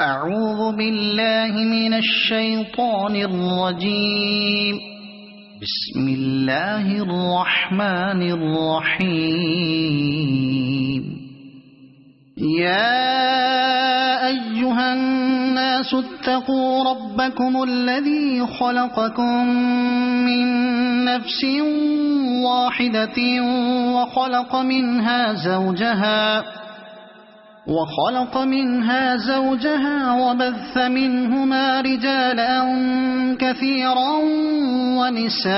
اعوذ باللہ من الشیطان الرجیم بسم اللہ الرحمن الرحیم یا ایہا الناس اتقوا ربکم الذی خلقکم من نفس واحدۃ وخلق منها زوجها وبث منهما رجالا كثيرا ونساء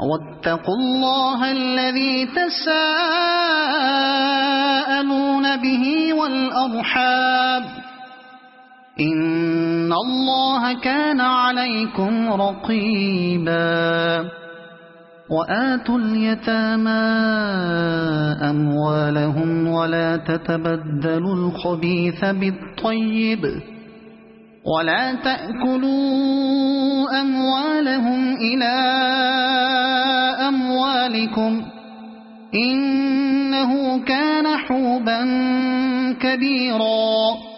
واتقوا الله الذي تساءلون به والأرحام إن الله كان عليكم رقيبا وآتوا اليتامى أموالهم ولا تتبدلوا الخبيث بالطيب ولا تأكلوا أموالهم إلى أموالكم إنه كان حوبا كبيرا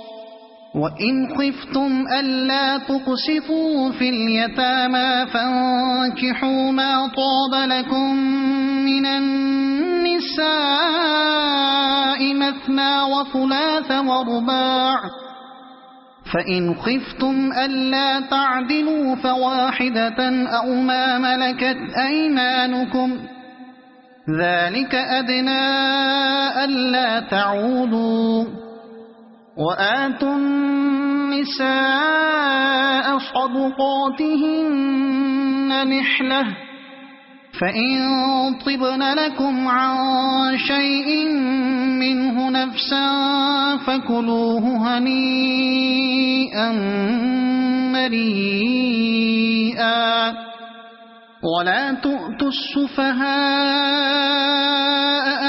وَإِنْ خِفْتُمْ أَلَّا تُقْسِطُوا فِي الْيَتَامَى فَانكِحُوا مَا طَابَ لَكُم مِّنَ النِّسَاءِ مَثْنَىٰ وَثُلَاثَ وَرُبَاعَ فَإِنْ خِفْتُمْ أَلَّا تَعْدِلُوا فَوَاحِدَةً أَوْ مَا مَلَكَتْ أَيْمَانُكُمْ ذَلِكَ أَدْنَىٰ أَلَّا تَعُولُوا وَآتُوا النِّسَاءَ صَدُقَاتِهِنَّ نِحْلَةً فَإِن طِبْنَ لَكُمْ عَن شَيْءٍ مِّنْهُ نَفْسًا فَكُلُوهُ هَنِيئًا مَّرِيئًا وَلَا تُؤْتُوا السُّفَهَاءَ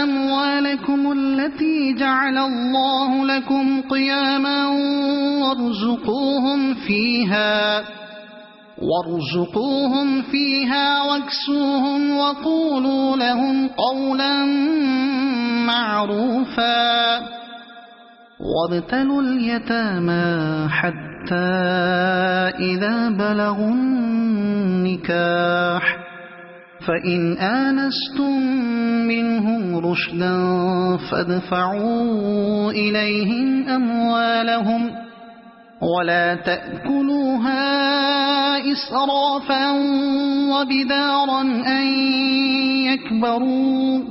أَمْوَالَكُمُ الَّتِي جَعَلَ اللَّهُ لَكُمْ قِيَامًا وَارْزُقُوهُمْ فِيهَا وَاكْسُوهُمْ وَقُولُوا لَهُمْ قَوْلًا مَّعْرُوفًا وَابْتَلُوا الْيَتَامَى حَتَّى إِذَا بَلَغُوا النِّكَاحَ فَإِنْ آنَسْتُم مِّنْهُمْ رُشْدًا فَادْفَعُوا إِلَيْهِمْ أَمْوَالَهُمْ وَلَا تَأْكُلُوهَا إِسْرَافًا وَبِدَارًا أَن يَكْبَرُوا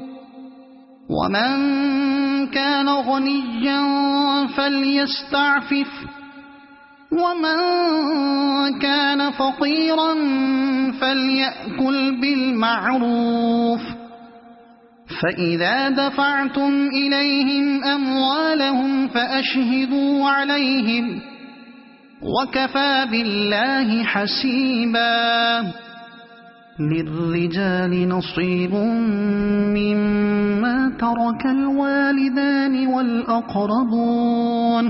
وَمَن كَانَ غَنِيًّا فَلْيَسْتَعْفِفْ وَمَن كَانَ فَقِيرًا فَلْيَأْكُلْ بِالْمَعْرُوفِ فَإِذَا دَفَعْتُمْ إِلَيْهِمْ أَمْوَالَهُمْ فَأَشْهِدُوا عَلَيْهِمْ وَكَفَى بِاللَّهِ حَسِيبًا لِلرِّجَالِ نَصِيبٌ مِّمَّا تَرَكَ الْوَالِدَانِ وَالْأَقْرَبُونَ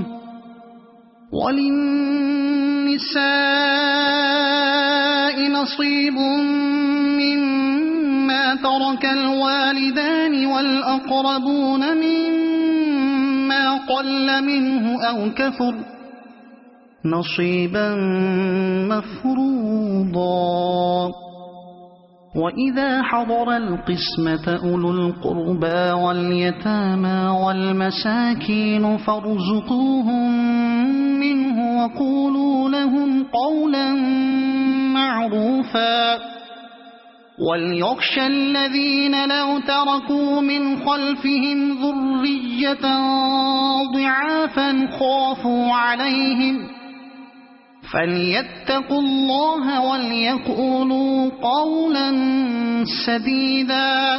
وَلِلنِّسَاءِ نَصِيبٌ مِّمَّا تَرَكَ الْوَالِدَانِ وَالْأَقْرَبُونَ مِمَّا قَلَّ مِنْهُ أَوْ كَثُرَ نَصِيبًا مَّفْرُوضًا وَإِذَا حَضَرَ الْقِسْمَةَ أُولُو الْقُرْبَىٰ وَالْيَتَامَىٰ وَالْمَسَاكِينُ فَارْزُقُوهُم مِّنْهُ وَقُولُوا لَهُمْ قَوْلًا مَّعْرُوفًا وَلْيَخْشَ الَّذِينَ لَوْ تَرَكُوا مِنْ خَلْفِهِمْ ذُرِّيَّةً ضِعَافًا خَافُوا عَلَيْهِمْ فَلْيَتَّقُوا اللَّهَ وَلْيَقُولُوا قَوْلًا سَدِيدًا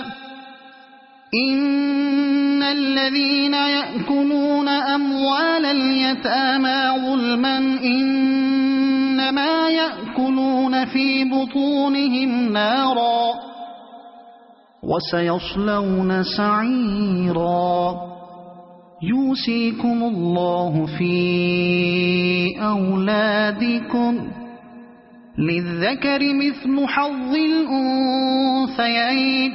إِنَّ الَّذِينَ يَأْكُلُونَ أَمْوَالَ الْيَتَامَى ظُلْمًا إِنَّمَا يَأْكُلُونَ فِي بُطُونِهِمْ نَارًا وَسَيَصْلَوْنَ سَعِيرًا يُوصِيكُمُ اللَّهُ فِي أَوْلَادِكُمْ لِلذَّكَرِ مِثْلُ حَظِّ الْأُنثَيَيْنِ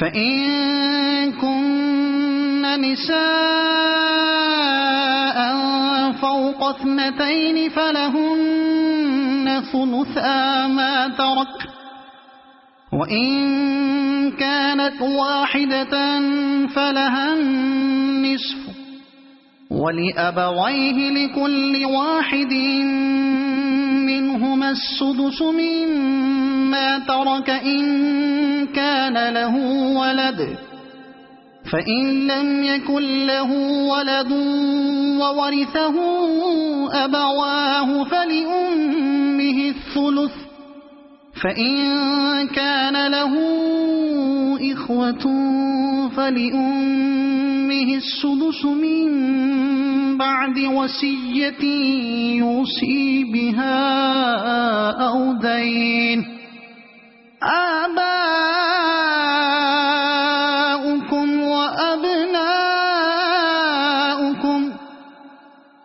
فَإِن كُنَّ نساء فوق 2 فلهن ثلثا ما ترك وإن كانت واحدة فلها النصف ولأبويه لكل واحد منهما السدس مما ترك إن كان له ولد فإن لم يكن له ولد وورثه أبواه فلأمه الثلث فإن كان له إخوة فلأمه السدس من بعد وصية يوصي بها أو دين آباؤكم وأبناؤكم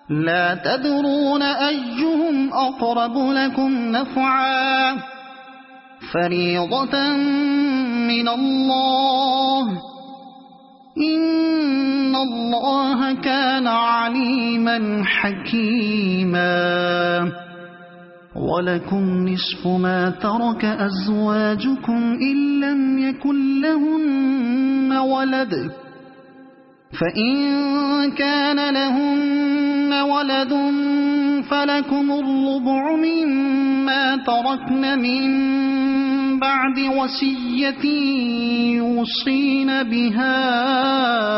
لا تدرون أيهم أقرب لكم نفعا فريضة من الله إن الله كان عليما حكيما وَلَكُمْ نِصْفُ مَا تَرَكَ أَزْوَاجُكُمْ إِن لَّمْ يَكُن لَّهُنَّ وَلَدٌ فَإِن كَانَ لَهُنَّ وَلَدٌ فَلَكُمُ الرُّبُعُ مِمَّا تَرَكْنَ مِن بَعْدِ وَصِيَّةٍ يُوصِينَ بِهَا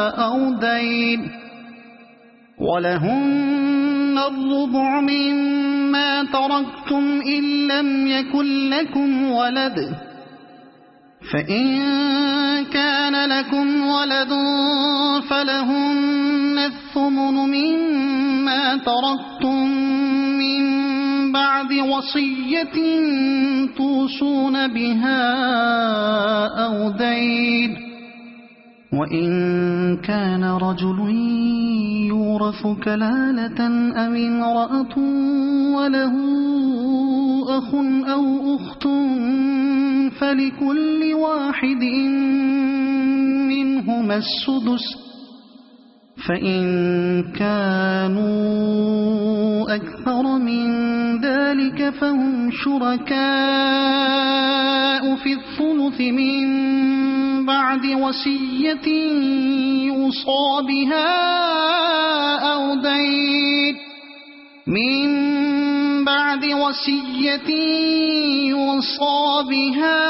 أَوْ دَيْنٍ وَلَهُنَّ الرُّبُعُ مِمَّا تَرَكْتُمْ إِن لَّمْ يَكُن لَّكُمْ وَلَدٌ فَإِن كَانَ لَكُمْ وَلَدٌ فَلَهُنَّ الثُّمُنُ مِمَّا تَرَكْتُم مِّن بَعْدِ وَصِيَّةٍ تُوصُونَ بِهَا أَوْ دَيْنٍ وَإِن كَانَ رَجُلٌ يُورَثُ كَلَالَةً أَوِ امْرَأَةٌ وَلَهُ أَخٌ أَوْ أُخْتٌ فَلِكُلِّ واحد منهما السدس فإن كانوا أكثر من ذلك فهم شركاء في الثلث من بعد وصية يوصى بها أو دين من بعد وصية يوصى بها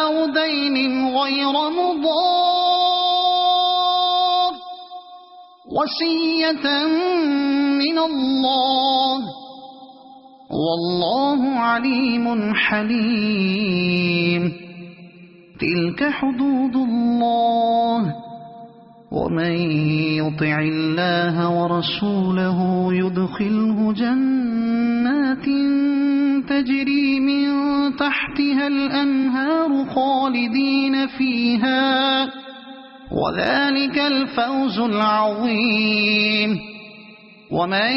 أو دين غير مضار وصية من الله والله عليم حليم تلك حدود الله ومن يطع الله ورسوله يدخله جنات تجري من تحتها الأنهار خالدين فيها وذلك الفوز العظيم ومن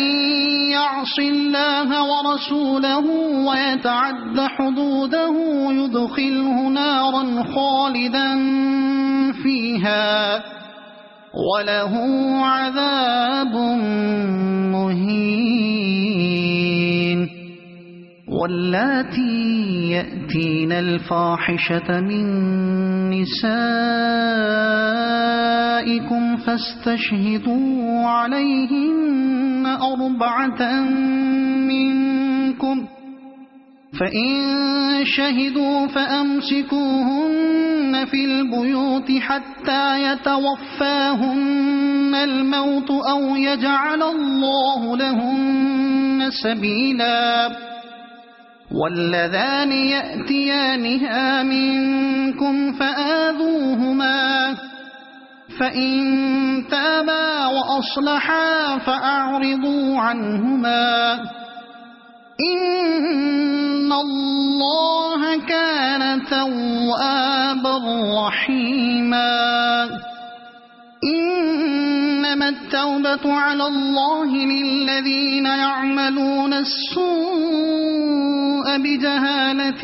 يعص الله ورسوله ويتعد حدوده يدخله نارا خالدا فيها وله عذاب مهين واللاتي يأتين الفاحشة من نسائكم فاستشهدوا عليهن 4 منكم فإن شهدوا فأمسكوهن في البيوت حتى يتوفاهن الموت أو يجعل الله لهن سبيلا واللذان يأتيانها منكم فآذوهما فإن تابا وأصلحا فأعرضوا عنهما إن الله كان توابا رحيما إنما إنما التوبة على الله للذين يعملون السوء بجهالة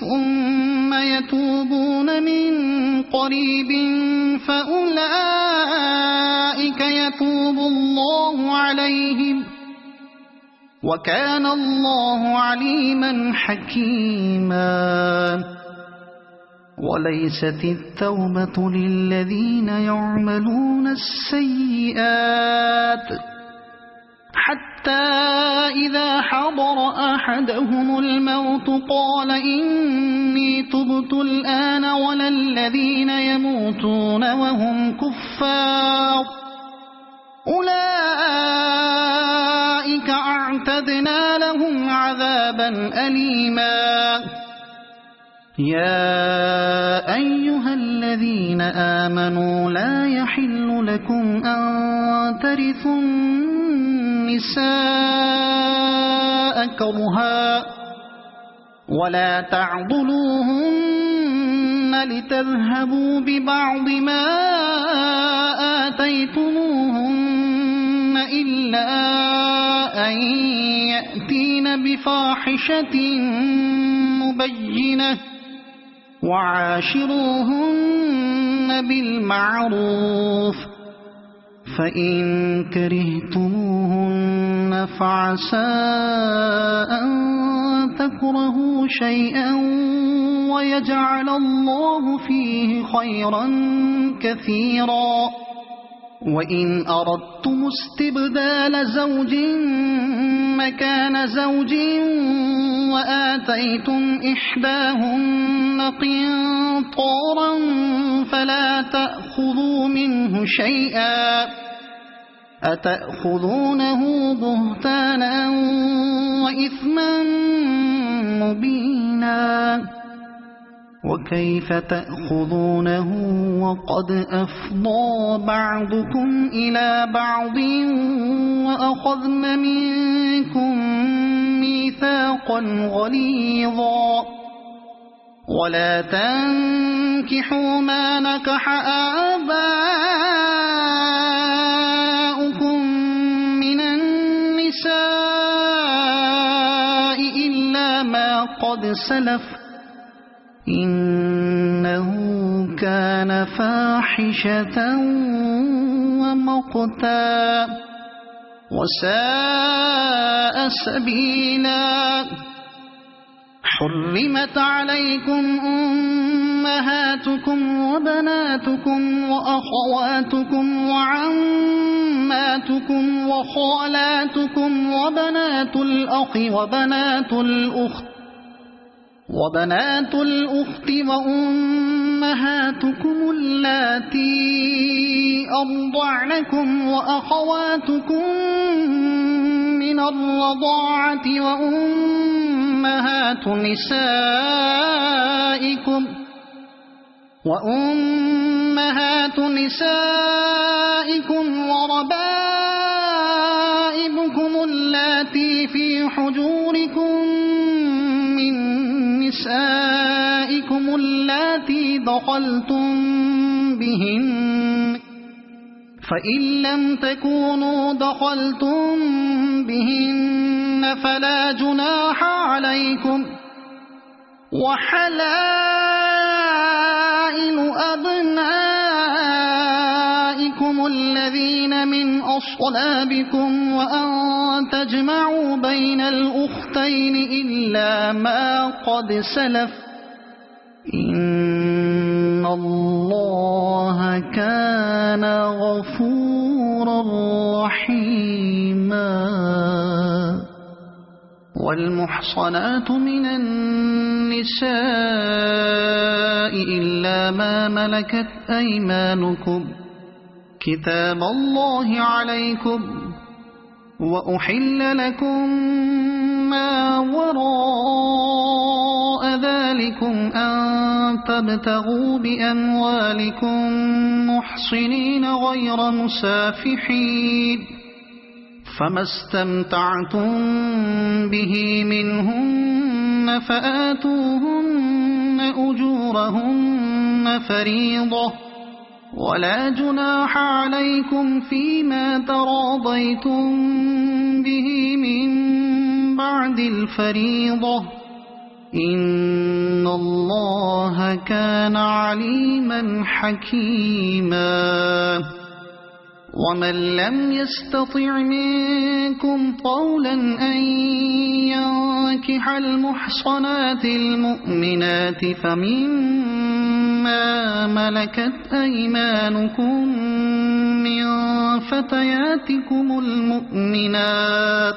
ثم يتوبون من قريب فأولئك يتوب الله عليهم وكان الله عليما حكيما وليست التوبة للذين يعملون السيئات حتى إذا حضر أحدهم الموت قال إني تبت الآن ولا الذين يموتون وهم كفار أولئك أعتدنا لهم عذابا أليما يا أيها الذين آمنوا لا يحل لكم أن ترثوا النساء كرها ولا تعضلوهن لتذهبوا ببعض ما آتيتموهن إلا أن يأتين بفاحشة مبينة وعاشروهن بالمعروف فإن كرهتموهن فعسى أن تكرهوا شيئا ويجعل الله فيه خيرا كثيرا وإن أردتم استبدال زوج مكان زوج وآتيتم إحداهن قنطارا فلا تأخذوا منه شيئا أتأخذونه بهتانا وإثما مبينا وكيف تأخذونه وقد أفضى بعضكم إلى بعض وأخذن منكم ميثاقا غليظا ولا تنكحوا ما نكح آباؤكم من النساء إلا ما قد سلف إنه كان فاحشة ومقتا وساء سبيلا حرمت عليكم أمهاتكم وبناتكم وأخواتكم وعماتكم وخالاتكم وبنات الأخ وبنات الأخت وأمهاتكم اللاتي أرضعنكم وأخواتكم من الرضاعة وأمهات نسائكم وربائبكم اللاتي في حجوركم من نسائكم اللاتي دخلتم بهن فإن لم تكونوا دخلتم بهن فلا جناح عليكم وحلائل أبنائكم الذين من أصلابكم وأن تجمعوا بين الأختين إلا ما قد سلف إن الله كان غفورا رحيما والمحصنات من النساء إلا ما ملكت أيمانكم كتاب الله عليكم وأحل لكم ما وراء ذلكم أن تبتغوا بأموالكم محصنين غير مسافحين فما استمتعتم به منهن فآتوهن أجورهن فريضة ولا جناح عليكم فيما تراضيتم به من بعد الفريضة إن الله كان عليما حكيما ومن لم يستطع منكم طولا أن ينكح المحصنات المؤمنات فمما ملكت أيمانكم من فتياتكم المؤمنات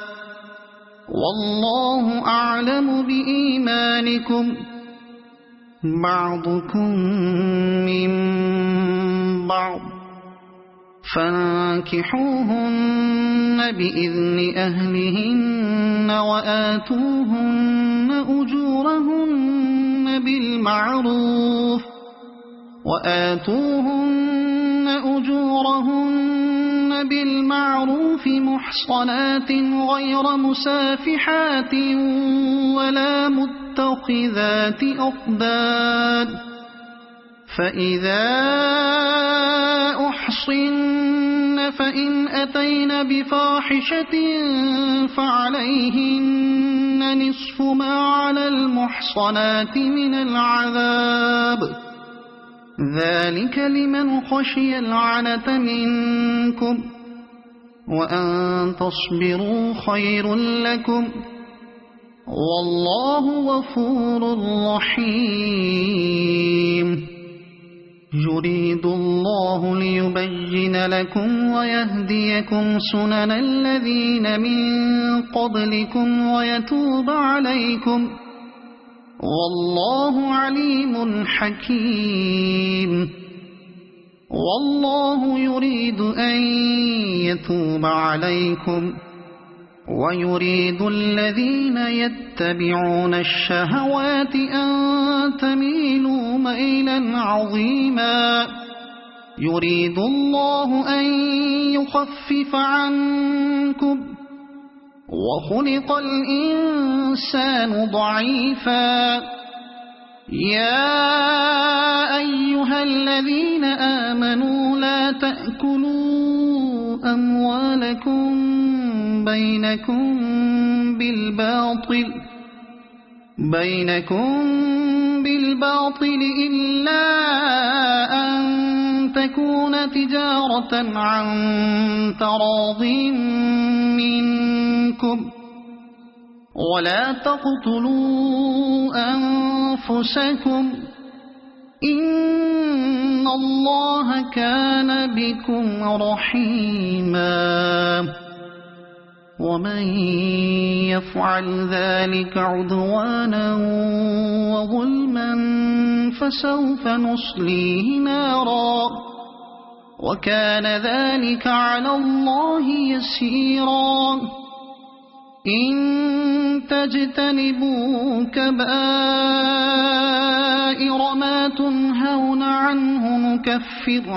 والله أعلم بإيمانكم بعضكم من بعض فانكحوهن بإذن أهلهن وآتوهن أجورهن بالمعروف محصنات غير مسافحات ولا متخذات أخدان فإذا أحصن فإن أتين بفاحشة فعليهن نصف ما على المحصنات من العذاب ذلك لمن خشي العنة منكم وأن تصبروا خير لكم والله غفور رحيم يريد الله ليبين لكم ويهديكم سنن الذين من قبلكم ويتوب عليكم والله عليم حكيم والله يريد أن يتوب عليكم ويريد الذين يتبعون الشهوات أن تميلوا ميلا عظيما يريد الله أن يخفف عنكم وخلق الإنسان ضعيفا يا أيها الذين آمنوا لا تأكلوا أموالكم بينكم بالباطل إلا أن تكون تجارة عن تراض منكم ولا تقتلوا أنفسكم إن الله كان بكم رحيما ومن يفعل ذلك عدوانا وظلما فسوف نصليه نارا وكان ذلك على الله يسيرا إن تجتنبوا كبائر ما تنهون عنه نكفر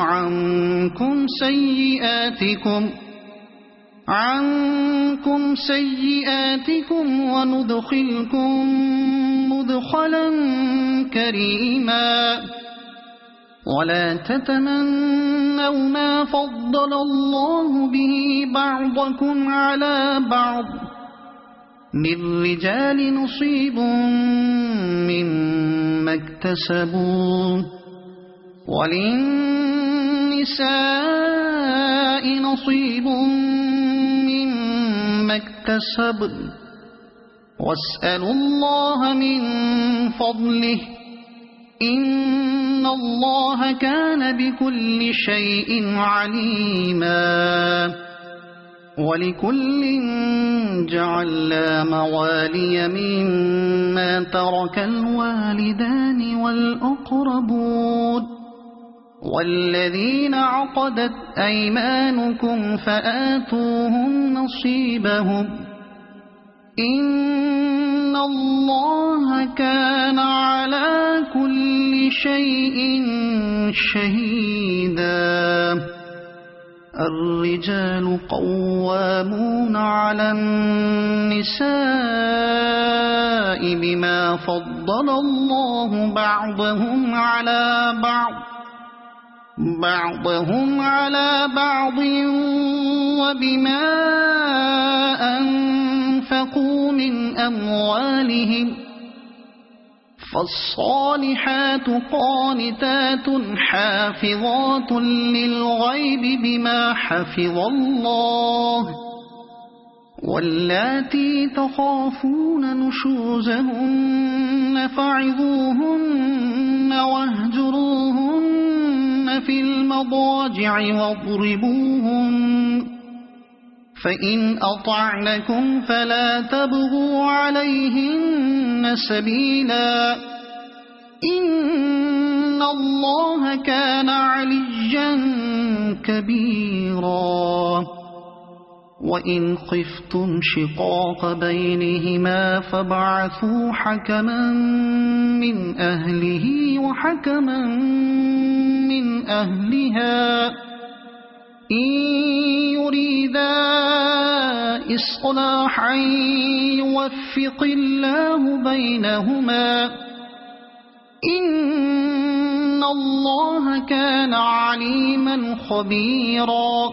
عنكم سيئاتكم وندخلكم مدخلا كريما ولا تتمنوا ما فضل الله به بعضكم على بعض للرجال نصيب مما اكتسبوا وللنساء نصيب مما اكتسبن واسألوا الله من فضله إن الله كان بكل شيء عليما ولكل جعلنا موالي مما ترك الوالدان والأقربون والذين عقدت أيمانكم فآتوهم نصيبهم إن الله كان على كل شيء شهيدا الرجال قوامون على النساء بما فضل الله بعضهم على بعض بعضهم على بعض وبما أنفقوا من أموالهم فالصالحات قانتات حافظات للغيب بما حفظ الله واللاتي تخافون نشوزهن فعظوهن واهجروهن في المضاجع واضربوهن فإن أطعنكم فلا تبغوا عليهن سبيلا إن الله كان عليا كبيرا وَإِنْ خِفْتُمْ شِقَاقَ بَيْنِهِمَا فَابْعَثُوا حَكَمًا مِّنْ أَهْلِهِ وَحَكَمًا مِّنْ أَهْلِهَا إِنْ يُرِيدَا إِصْلَاحًا يُوَفِّقِ اللَّهُ بَيْنَهُمَا إِنَّ اللَّهَ كَانَ عَلِيمًا خَبِيرًا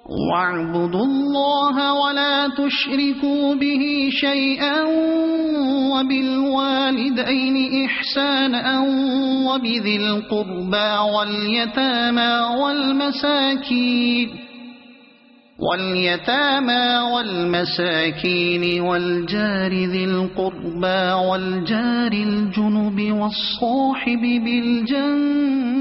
وَاعْبُدُوا اللَّهَ وَلَا تُشْرِكُوا بِهِ شَيْئًا وَبِالْوَالِدَيْنِ إِحْسَانًا وَبِذِي الْقُرْبَى وَالْيَتَامَى وَالْمَسَاكِينِ وَالْجَارِ ذِي الْقُرْبَى وَالْجَارِ الْجُنُبِ وَالصَّاحِبِ بِالْجَنبِ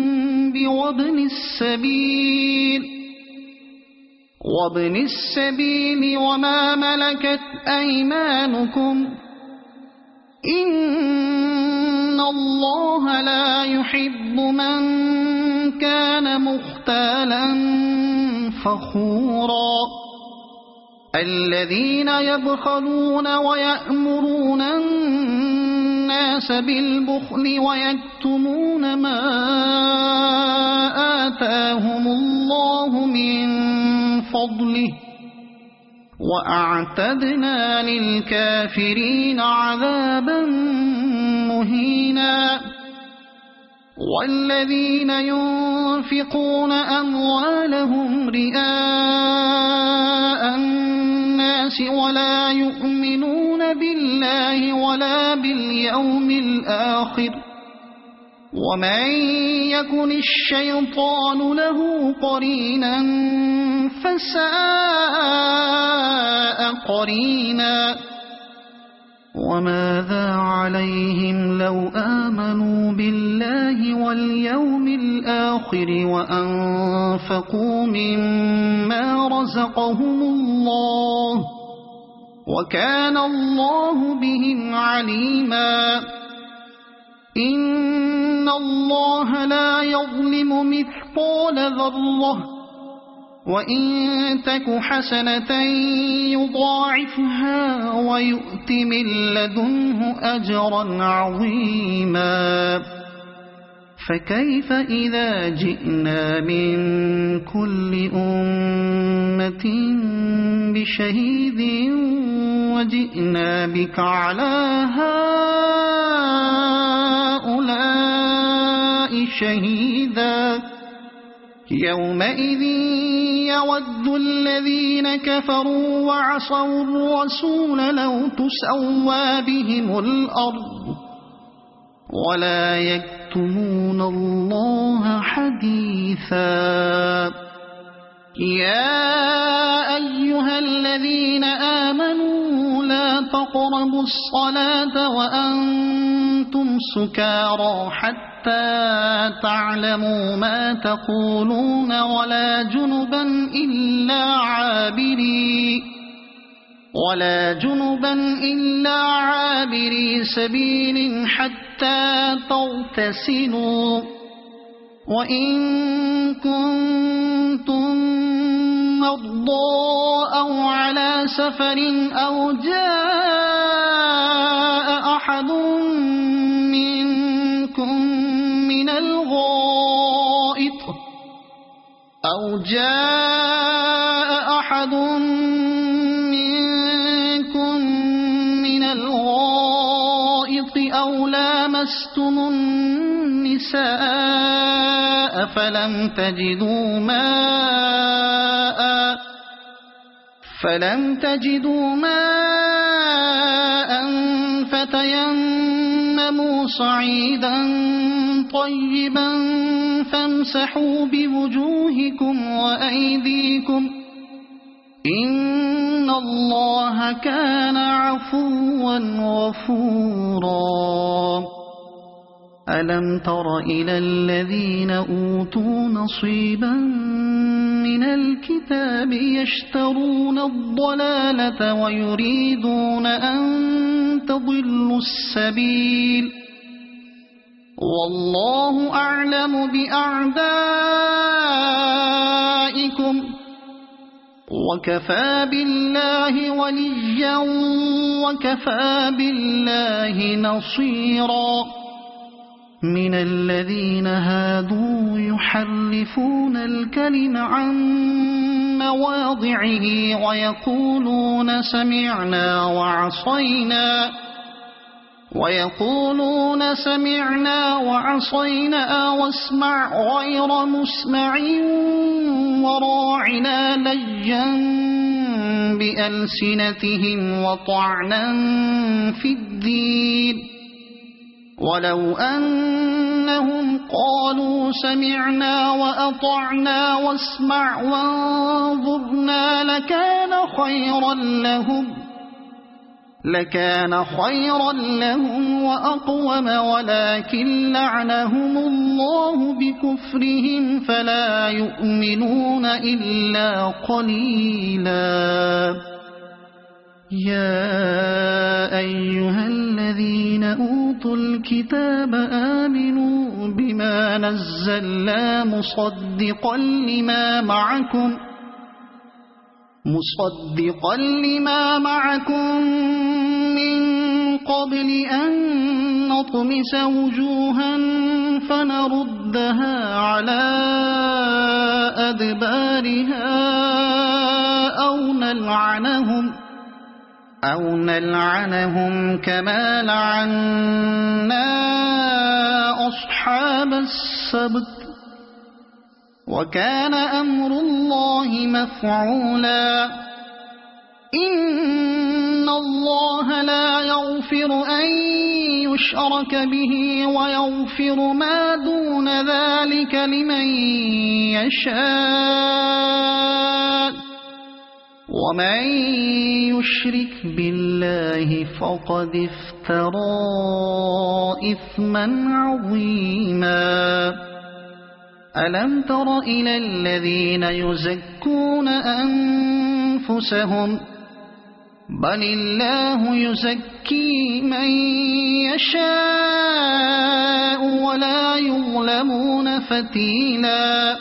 وابن السبيل وما ملكت أيمانكم إن الله لا يحب من كان مختالا فخورا الذين يبخلون ويأمرون الناس بالبخل ويكتمون ما آتاهم الله من فضله وأعتدنا للكافرين عذابا مهينا والذين ينفقون أموالهم رئاء الناس ولا يؤمنون بالله ولا باليوم الآخر ومن يكن الشيطان له قرينا فساء قرينا وماذا عليهم لو آمنوا بالله واليوم الآخر وأنفقوا مما رزقهم الله وكان الله بهم عليما إن الله لا يظلم مثقال ذرة وإن تك حسنة يضاعفها ويؤت من لدنه أجرا عظيما فكيف إذا جئنا من كل أمة بشهيد وجئنا بك على هؤلاء شهيدا يومئذ يود الذين كفروا وعصوا الرسول لو تسوى بهم الأرض ولا يكتمون الله حديثا يا أيها الذين آمنوا لا تقربوا الصلاة وأنتم سكارى حتى تعلموا ما تقولون ولا جنبا إلا عابري سبيل حتى تغتسلوا وإن كنتم مرضى أو على سفر أو جاء أحد منكم من الغائط أو لامستم النساء فلم تجدوا ماء فتيمموا صعيدا طيبا فامسحوا بوجوهكم وأيديكم إن الله كان عفوا غفورا ألم تر إلى الذين أوتوا نصيبا من الكتاب يشترون الضلالة ويريدون أن تضلوا السبيل والله أعلم بأعدائكم وكفى بالله وليا وكفى بالله نصيرا من الذين هادوا يحرفون الكلم عن مواضعه ويقولون سمعنا وعصينا واسمع غير مسمع وراعنا ليا بألسنتهم وطعنا في الدين ولو أنهم قالوا سمعنا وأطعنا واسمع وانظرنا لكان خيرا لهم وأقوم ولكن لعنهم الله بكفرهم فلا يؤمنون إلا قليلا يا أيها الذين أوتوا الكتاب آمنوا بما نزلنا مصدقا لما معكم من قبل أن نطمس وجوها فنردها على أدبارها أو نلعنهم كما لعنا أصحاب السبت وكان أمر الله مفعولا إن الله لا يغفر أن يشرك به ويغفر ما دون ذلك لمن يشاء ومن يشرك بالله فقد افترى إثما عظيما ألم تر إلى الذين يزكون أنفسهم بل الله يزكي من يشاء ولا يظلمون فتيلا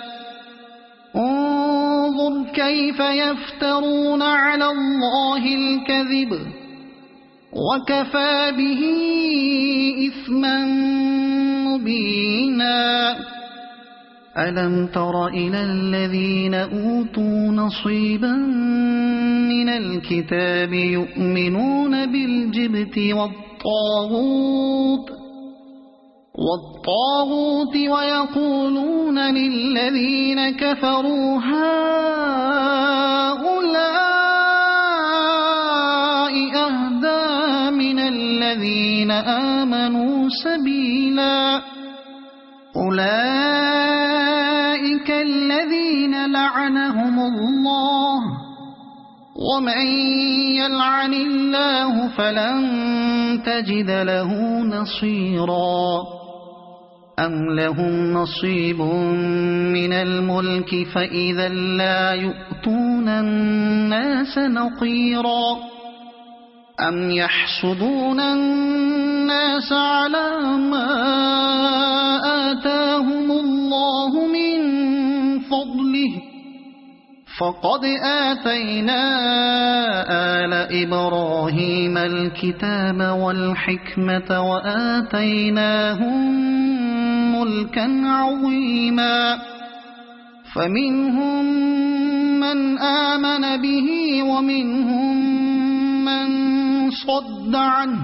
انظر كيف يفترون على الله الكذب وكفى به إثما مبينا ألم تر إلى الذين أوتوا نصيبا من الكتاب يؤمنون بالجبت والطاغوت ويقولون للذين كفروا هؤلاء أهدى من الذين آمنوا سبيلا أولئك الذين لعنهم الله ومن يلعن الله فلن تجد له نصيرا أم لهم نصيب من الملك فإذا لا يؤتون الناس نقيرا أم يحسدون الناس على ما آتاهم الله من فضله فقد آتينا آل إبراهيم الكتاب والحكمة وآتيناهم ملكا عظيما فمنهم من آمن به ومنهم من صد عنه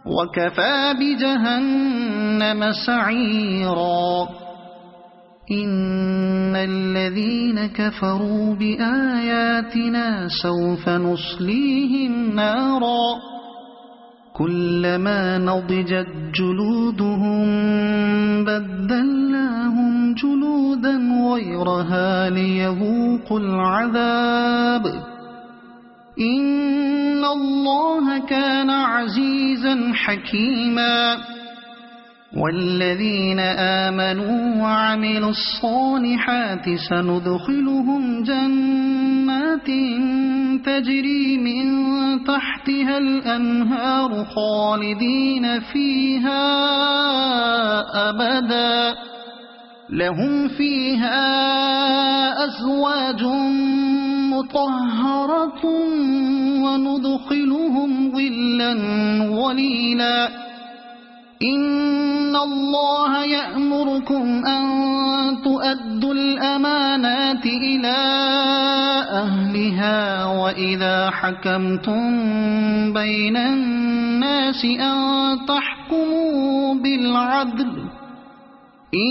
وكفى بجهنم سعيرا إن الذين كفروا بآياتنا سوف نصليهم نارا كلما نضجت جلودهم بدلناهم جلودا غيرها ليذوقوا العذاب إن الله كان عزيزا حكيما والذين آمنوا وعملوا الصالحات سندخلهم جنات تجري من تحتها الأنهار خالدين فيها أبدا لهم فيها أزواج مطهرة وندخلهم ظلا ظليلا إن الله يأمركم أن تؤدوا الأمانات إلى أهلها وإذا حكمتم بين الناس أن تحكموا بالعدل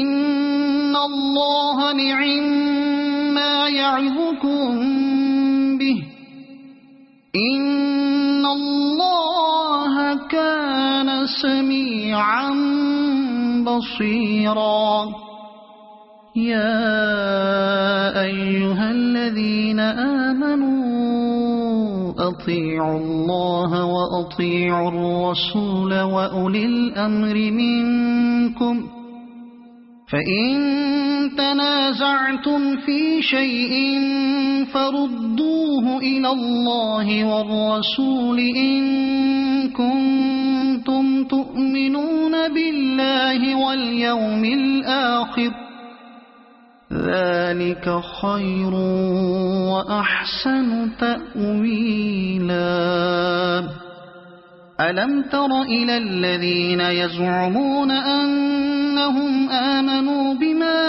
إن الله نعما يعظكم به إن الله كان سميعا بصيرا يا أيها الذين آمنوا أطيعوا الله وأطيعوا الرسول وأولي الأمر منكم فإن تنازعتم في شيء فردوه إلى الله والرسول إن كنتم تؤمنون بالله واليوم الآخر ذلك خير وأحسن تأويلا ألم تر إلى الذين يزعمون أنهم آمنوا بما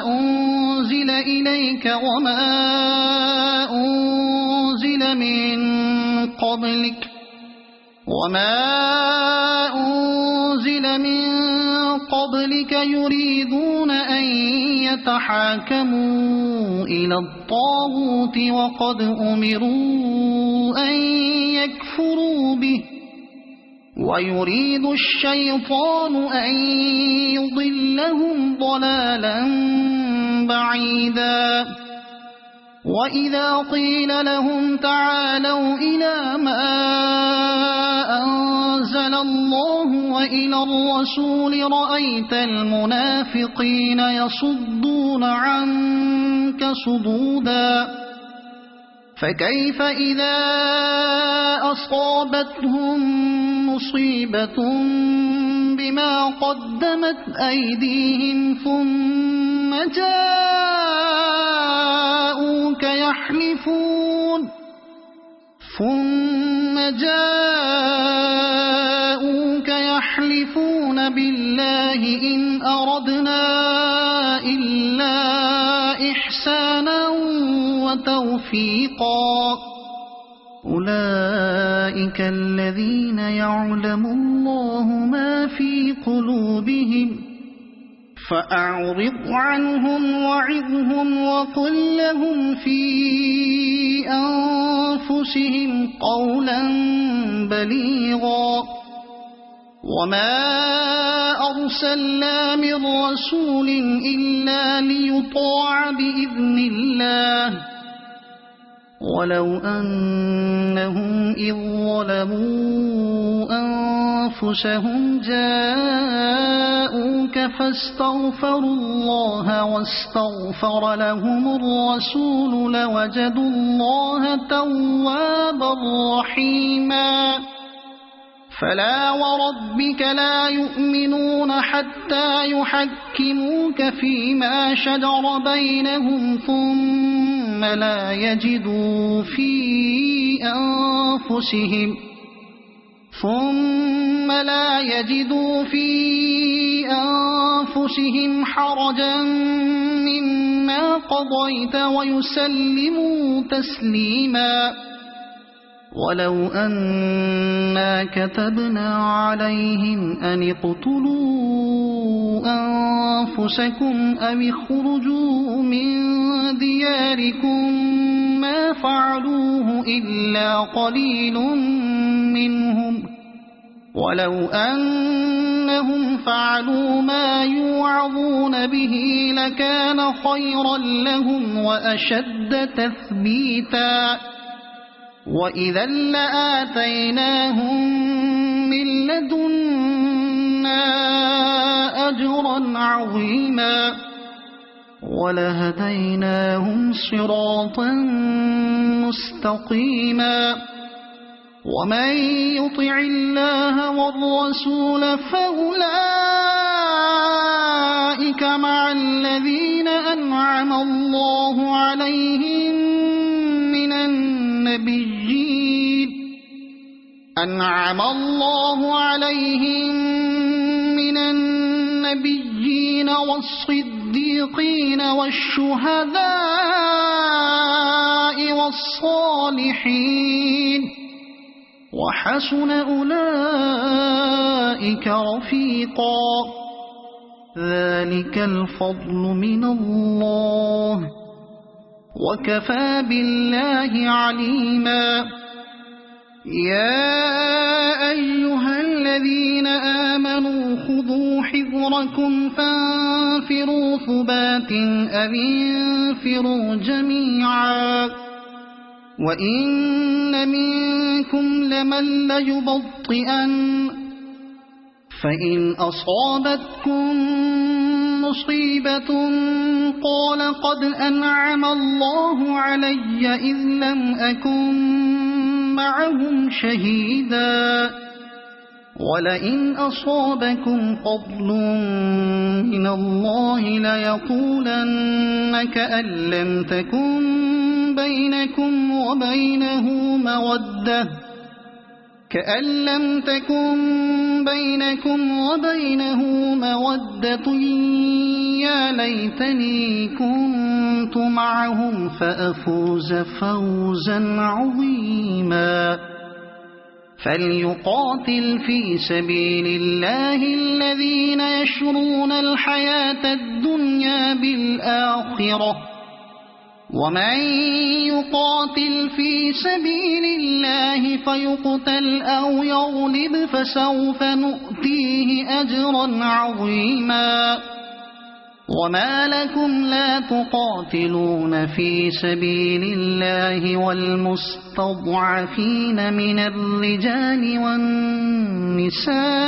أنزل إليك وما أنزل من قبلك يريدون أن يتحاكموا إلى الطاغوت وقد أمروا أن يكفروا به ويريد الشيطان أن يضلهم ضلالا بعيدا وإذا قيل لهم تعالوا إلى ما أنزل الله وإلى الرسول رأيت المنافقين يصدون عنك صدودا فكيف إذا أصابتهم مصيبة بما قدمت أيديهم ثم جاءوك يحلفون بالله إن أردنا إلا إحسانا وتوفيقا أولئك الذين يعلم الله ما في قلوبهم فأعرض عنهم وعظهم وقل لهم في أنفسهم قولا بليغا وما أرسلنا من رسول إلا ليطاع بإذن الله ولو أنهم إذ ظلموا أنفسهم جاءوك فاستغفروا الله واستغفر لهم الرسول لوجدوا الله توابا رحيما فلا وربك لا يؤمنون حتى يحكموك فيما شجر بينهم ثم لا يجدوا في أنفسهم حرجا مما قضيت ويسلموا تسليما ولو أنا كتبنا عليهم أن اقتلوا أنفسكم أو اخرجوا من دياركم ما فعلوه إلا قليل منهم ولو أنهم فعلوا ما يوعظون به لكان خيرا لهم وأشد تثبيتا وإذا لآتيناهم من لدنا أجرا عظيما ولهديناهم صراطا مستقيما ومن يطع الله والرسول فأولئك مع الذين أنعم الله عليهم من النبيين والصديقين والشهداء والصالحين وحسن أولئك رفيقا ذلك الفضل من الله وكفى بالله عليما يا أيها الذين آمنوا خذوا حذركم فانفروا ثبات أو انفروا جميعا وإن منكم لمن ليبطئن فإن أصابتكم مصيبة قال قد أنعم الله علي إذ لم أكن معهم شهيدا ولئن أصابكم فضل من الله ليقولن كأن لم تكن بينكم وبينه مودة يا ليتني كنت معهم فأفوز فوزا عظيما فليقاتل في سبيل الله الذين يشرون الحياة الدنيا بالآخرة ومن يقاتل في سبيل الله فيقتل أو يغلب فسوف نؤتيه أجرا عظيما وما لكم لا تقاتلون في سبيل الله والمستضعفين من الرجال والنساء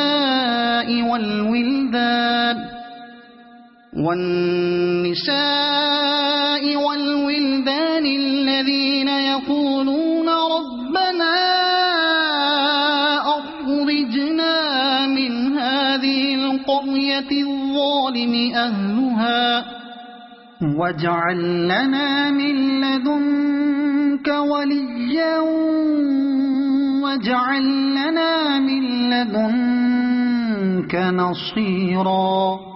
والولدان الذين يقولون ربنا أخرجنا من هذه القرية الظالم أهلها واجعل لنا من لدنك وليا واجعل لنا من لدنك نصيرا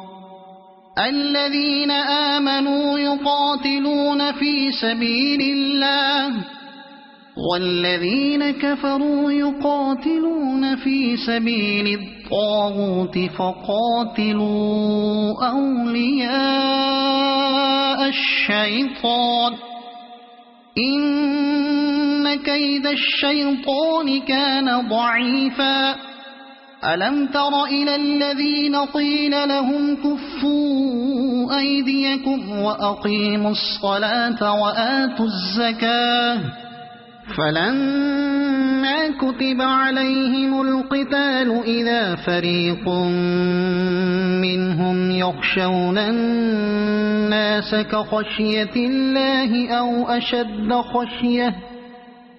الذين آمنوا يقاتلون في سبيل الله والذين كفروا يقاتلون في سبيل الطاغوت فقاتلوا أولياء الشيطان إن كيد الشيطان كان ضعيفا ألم تر إلى الذين قيل لهم كفوا أيديكم وأقيموا الصلاة وآتوا الزكاة فلما كتب عليهم القتال إذا فريق منهم يخشون الناس كخشية الله أو أشد خشية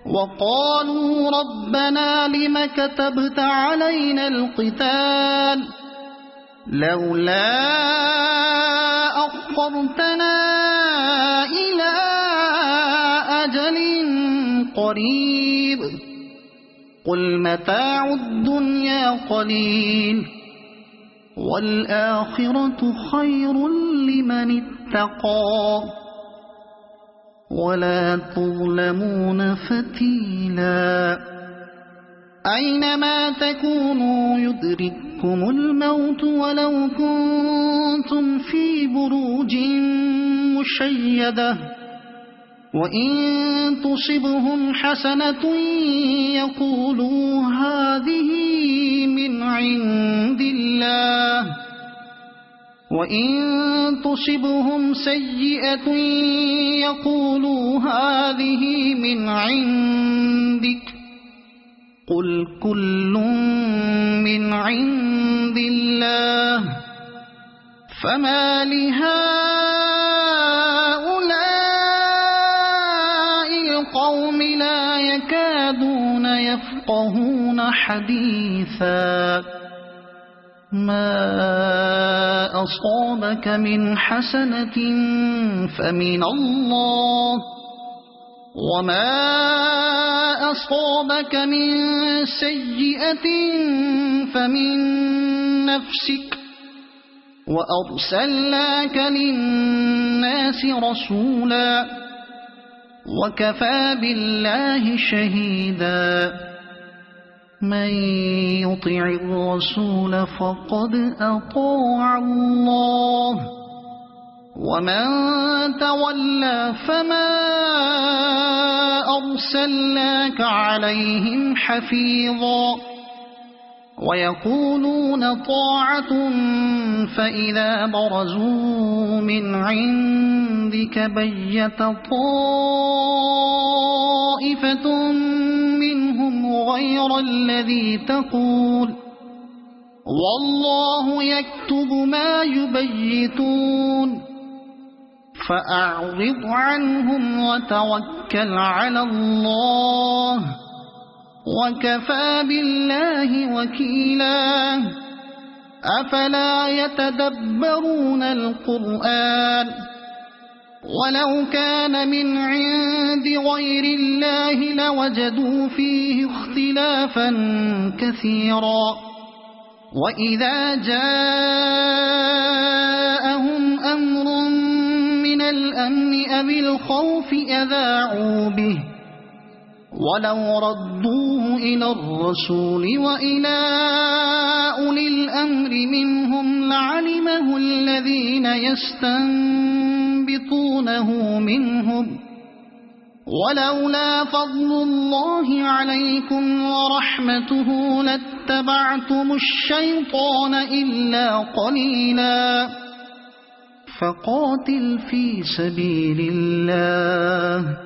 وقالوا ربنا لم كتبت علينا القتال لولا أخرتنا إلى أجل قريب قل متاع الدنيا قليل والآخرة خير لمن اتقى ولا تظلمون فتيلا أينما تكونوا يدرككم الموت ولو كنتم في بروج مشيدة وإن تصبهم حسنة يقولوا هذه من عند الله وإن تصبهم سيئة يقولوا هذه من عندك قل كل من عند الله فما لهؤلاء القوم لا يكادون يفقهون حديثا ما أصابك من حسنة فمن الله وما أصابك من سيئة فمن نفسك وأرسلناك للناس رسولا وكفى بالله شهيدا من يطع الرسول فقد أطاع الله ومن تولى فما أرسلناك عليهم حفيظا ويقولون طاعة فإذا برزوا من عندك بيت طائفة منهم غير الذي تقول والله يكتب ما يبيتون فأعرض عنهم وتوكل على الله وكفى بالله وكيلا أفلا يتدبرون القرآن ولو كان من عند غير الله لوجدوا فيه اختلافا كثيرا وإذا جاءهم أمر من الأمن أو الخوف أذاعوا به ولو ردوه إلى الرسول وإلى أولي الأمر منهم لعلمه الذين يستنبطونه منهم ولولا فضل الله عليكم ورحمته لاتبعتم الشيطان إلا قليلا فقاتل في سبيل الله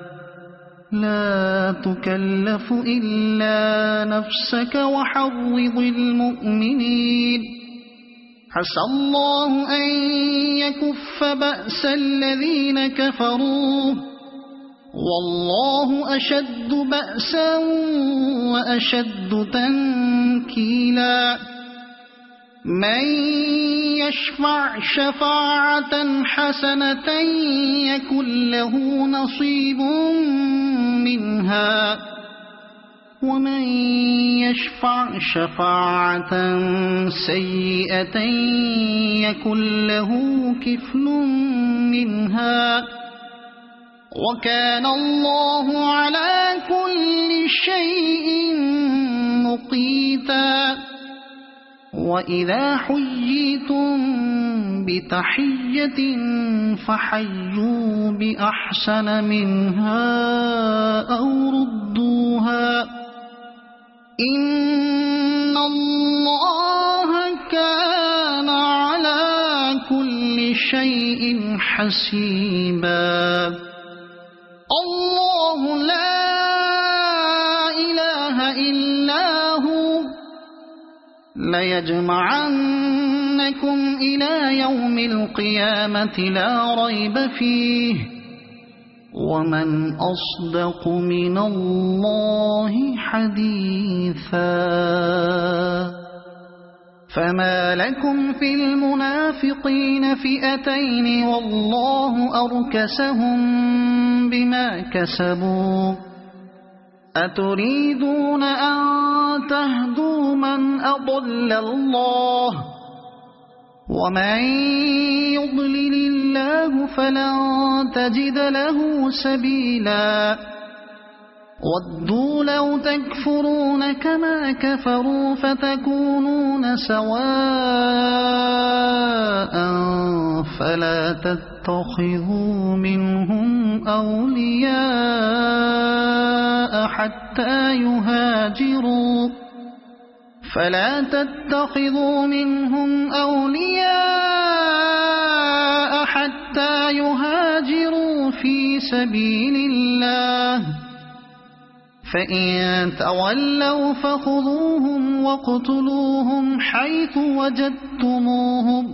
لا تكلف إلا نفسك وحرض المؤمنين عسى الله أن يكف بأس الذين كفروا والله أشد بأسا وأشد تنكيلا من يشفع شفاعة حسنة يكن له نصيب منها ومن يشفع شفاعة سيئة يكن له كفل منها وكان الله على كل شيء مقيتا وإذا حييتم بتحية فحيوا بأحسن منها أو ردوها إن الله كان على كل شيء حسيبا الله لا إله إلا هو ليجمعنكم إلى يوم القيامة لا ريب فيه ومن أصدق من الله حديثا فما لكم في المنافقين فئتين والله أركسهم بما كسبوا أتريدون أن تهدوا من أضل الله ومن يضلل الله فلن تجد له سبيلا ودوا لو تكفرون كما كفروا فتكونون سواء فلا تتخذوا منهم أولياء حتى يهاجروا في سبيل الله فإن تولوا فخذوهم واقتلوهم حيث وجدتموهم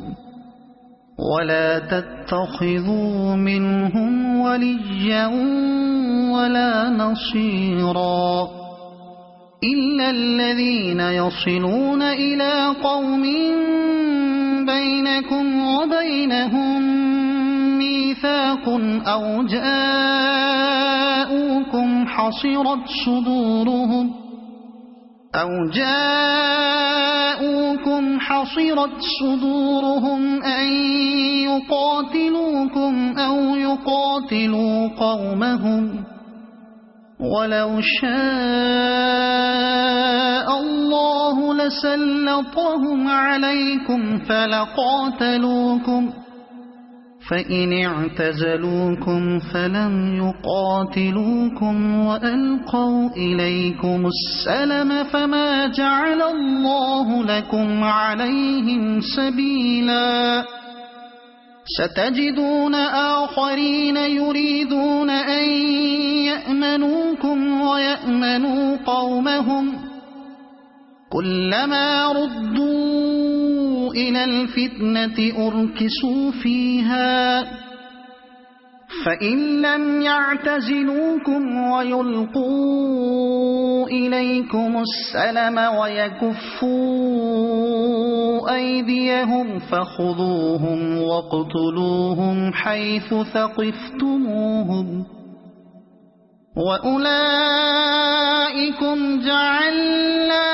ولا تتخذوا منهم وليا ولا نصيرا إلا الذين يصلون إلى قوم بينكم وبينهم ميثاق أو جاءوكم حصرت صدورهم أن يقاتلوكم أو يقاتلوا قومهم ولو شاء الله لسلطهم عليكم فلقاتلوكم فإن اعتزلوكم فلم يقاتلوكم وألقوا إليكم السلم فما جعل الله لكم عليهم سبيلا ستجدون آخرين يريدون أن يأمنوكم ويأمنوا قومهم كلما ردوا إلى الفتنة أركسوا فيها فإن لم يعتزلوكم ويلقوا إليكم السلم ويكفوا أيديهم فخذوهم واقتلوهم حيث ثقفتموهم وأولئكم جعلنا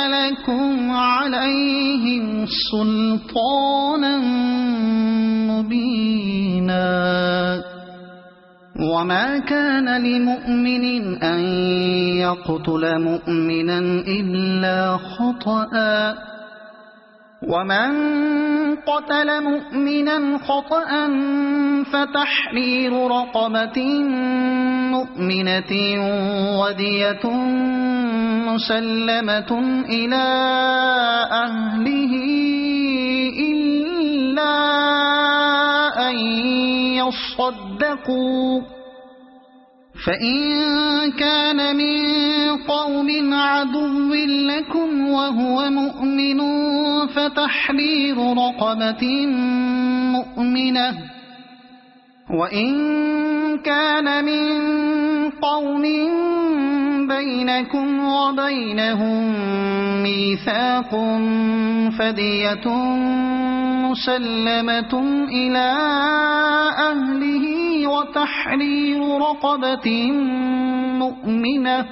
لكم عليهم سلطانا مبينا وما كان لمؤمن أن يقتل مؤمنا إلا خطأ ومن قتل مؤمنا خطأ فتحرير رقبة مؤمنة ودية مسلمة إلى أهله إلا أن يصدقوا فإن كان من قوم عدو لكم وهو مؤمن فتحرير رقبة مؤمنة وإن كان من قوم بينكم وبينهم ميثاق فدية مسلمة إلى أهله وتحرير رقبة مؤمنة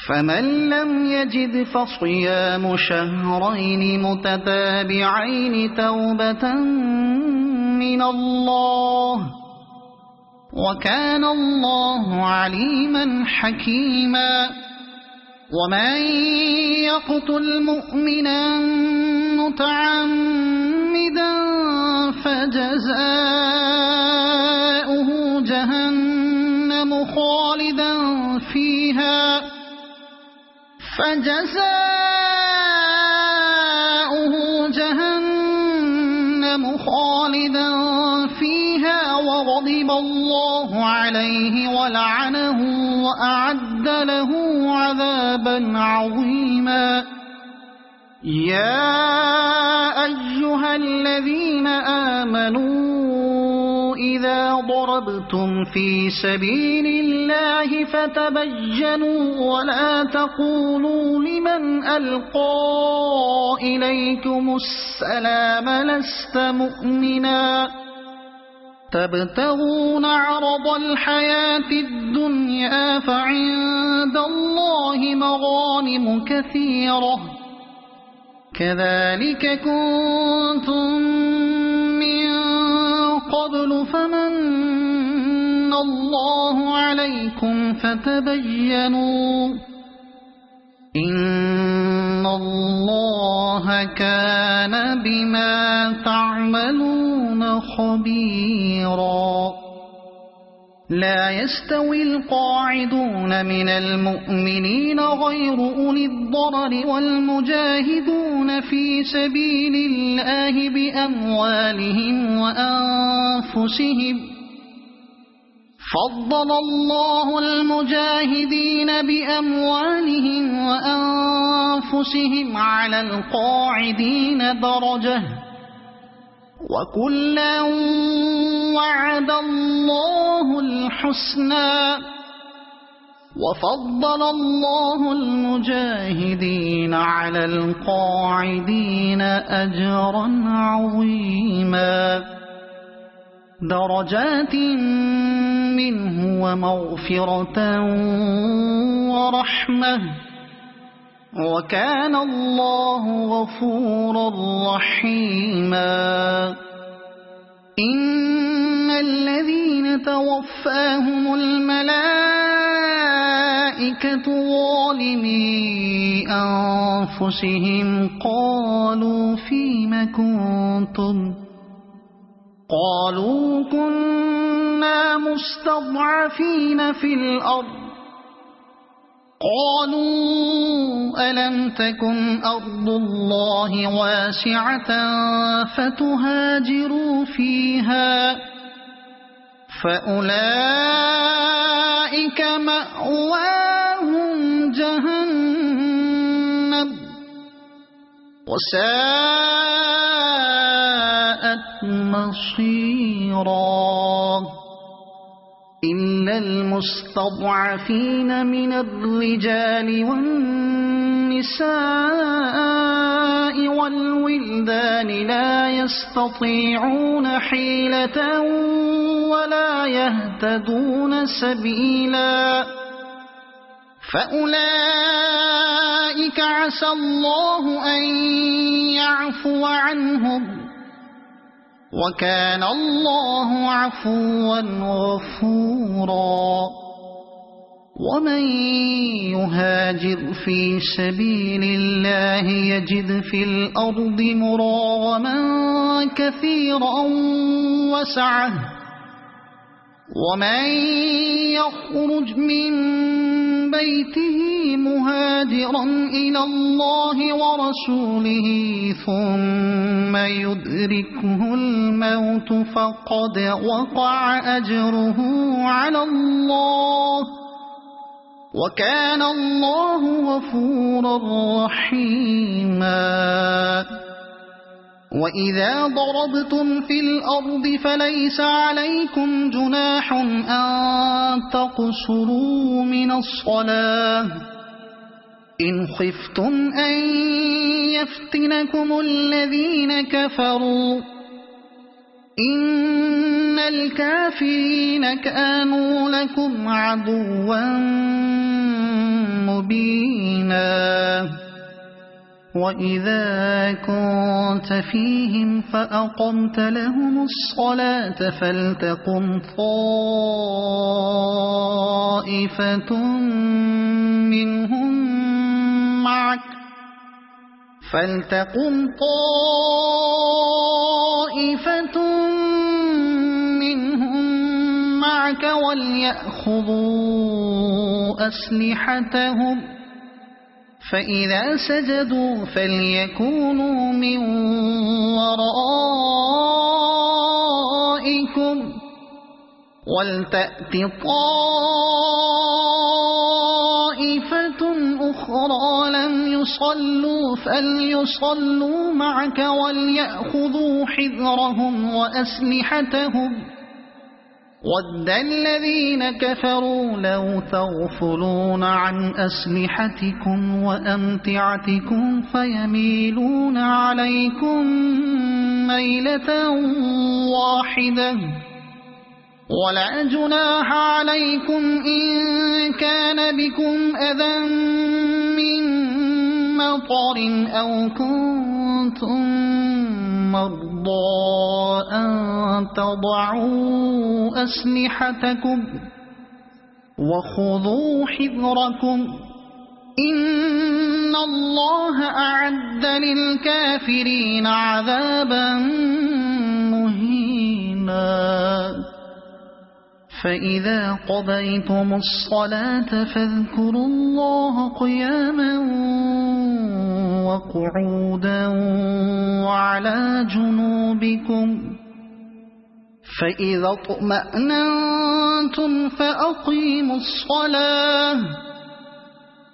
فمن لم يجد فصيام شهرين متتابعين توبة من الله وكان الله عليما حكيما ومن يقتل مؤمنا متعمدا فجزاؤه جهنم خالدا فيها وغضب الله عليه ولعنه وأعد له عذابا عظيما يا أيها الذين آمنوا إذا ضربتم في سبيل الله فتبينوا ولا تقولوا لمن ألقى إليكم السلام لست مؤمنا تبتغون عرض الحياة الدنيا فعند الله مغانم كثيرة كذلك كنتم من قبل فمن الله عليكم فتبينوا إن الله كان بما تعملون خبيرا لا يستوي القاعدون من المؤمنين غير أولي الضرر والمجاهدون في سبيل الله بأموالهم وأنفسهم فضل الله المجاهدين بأموالهم وأنفسهم على القاعدين درجة وكلا وعد الله الحسنى وفضل الله المجاهدين على القاعدين أجرا عظيما درجات منه ومغفرة ورحمة وكان الله غفورا رحيما إن الذين توفاهم الملائكة ظالمي أنفسهم قالوا فيم كنتم قالوا كنا مستضعفين في الأرض قالوا ألم تكن أرض الله واسعة فتهاجروا فيها فأولئك مأواهم جهنم وساءت مصيرا إلا المستضعفين من الرجال والنساء والولدان لا يستطيعون حيلة ولا يهتدون سبيلا فأولئك عسى الله أن يعفو عنهم وكان الله عفوا غفورا ومن يهاجر في سبيل الله يجد في الأرض مراغما كثيرا وسعة ومن يخرج من بيته مهاجرا إلى الله ورسوله ثم يدركه الموت فقد وقع أجره على الله وكان الله غفورا رحيما وإذا ضربتم في الأرض فليس عليكم جناح أن تقصروا من الصلاة إن خفتم أن يفتنكم الذين كفروا إن الكافرين كانوا لكم عدوا مبينا وإذا كنت فيهم فأقمت لهم الصلاة فلتقم طائفة منهم معك وليأخذوا أسلحتهم فإذا سجدوا فليكونوا من ورائكم ولتأت طائفة أخرى لم يصلوا فليصلوا معك وليأخذوا حذرهم وأسلحتهم ود الذين كفروا لو تغفلون عن أسلحتكم وأمتعتكم فيميلون عليكم ميلة واحدة ولا جناح عليكم إن كان بكم أذى من مطر أو كنتم كنتم مرضى أن تضعوا أسلحتكم وخذوا حذركم إن الله أعد للكافرين عذابا مهينا فإذا قضيتم الصلاة فاذكروا الله قياما وقعودا وعلى جنوبكم فإذا اطمأننتم فأقيموا الصلاة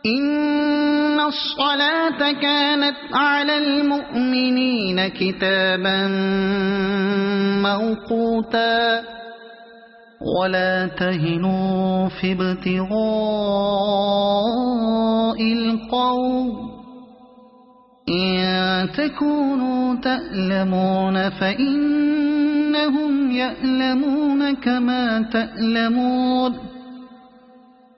إن الصلاة كانت على المؤمنين كتابا موقوتا ولا تهنوا في ابتغاء القوم إن تكونوا تألمون فإنهم يألمون كما تألمون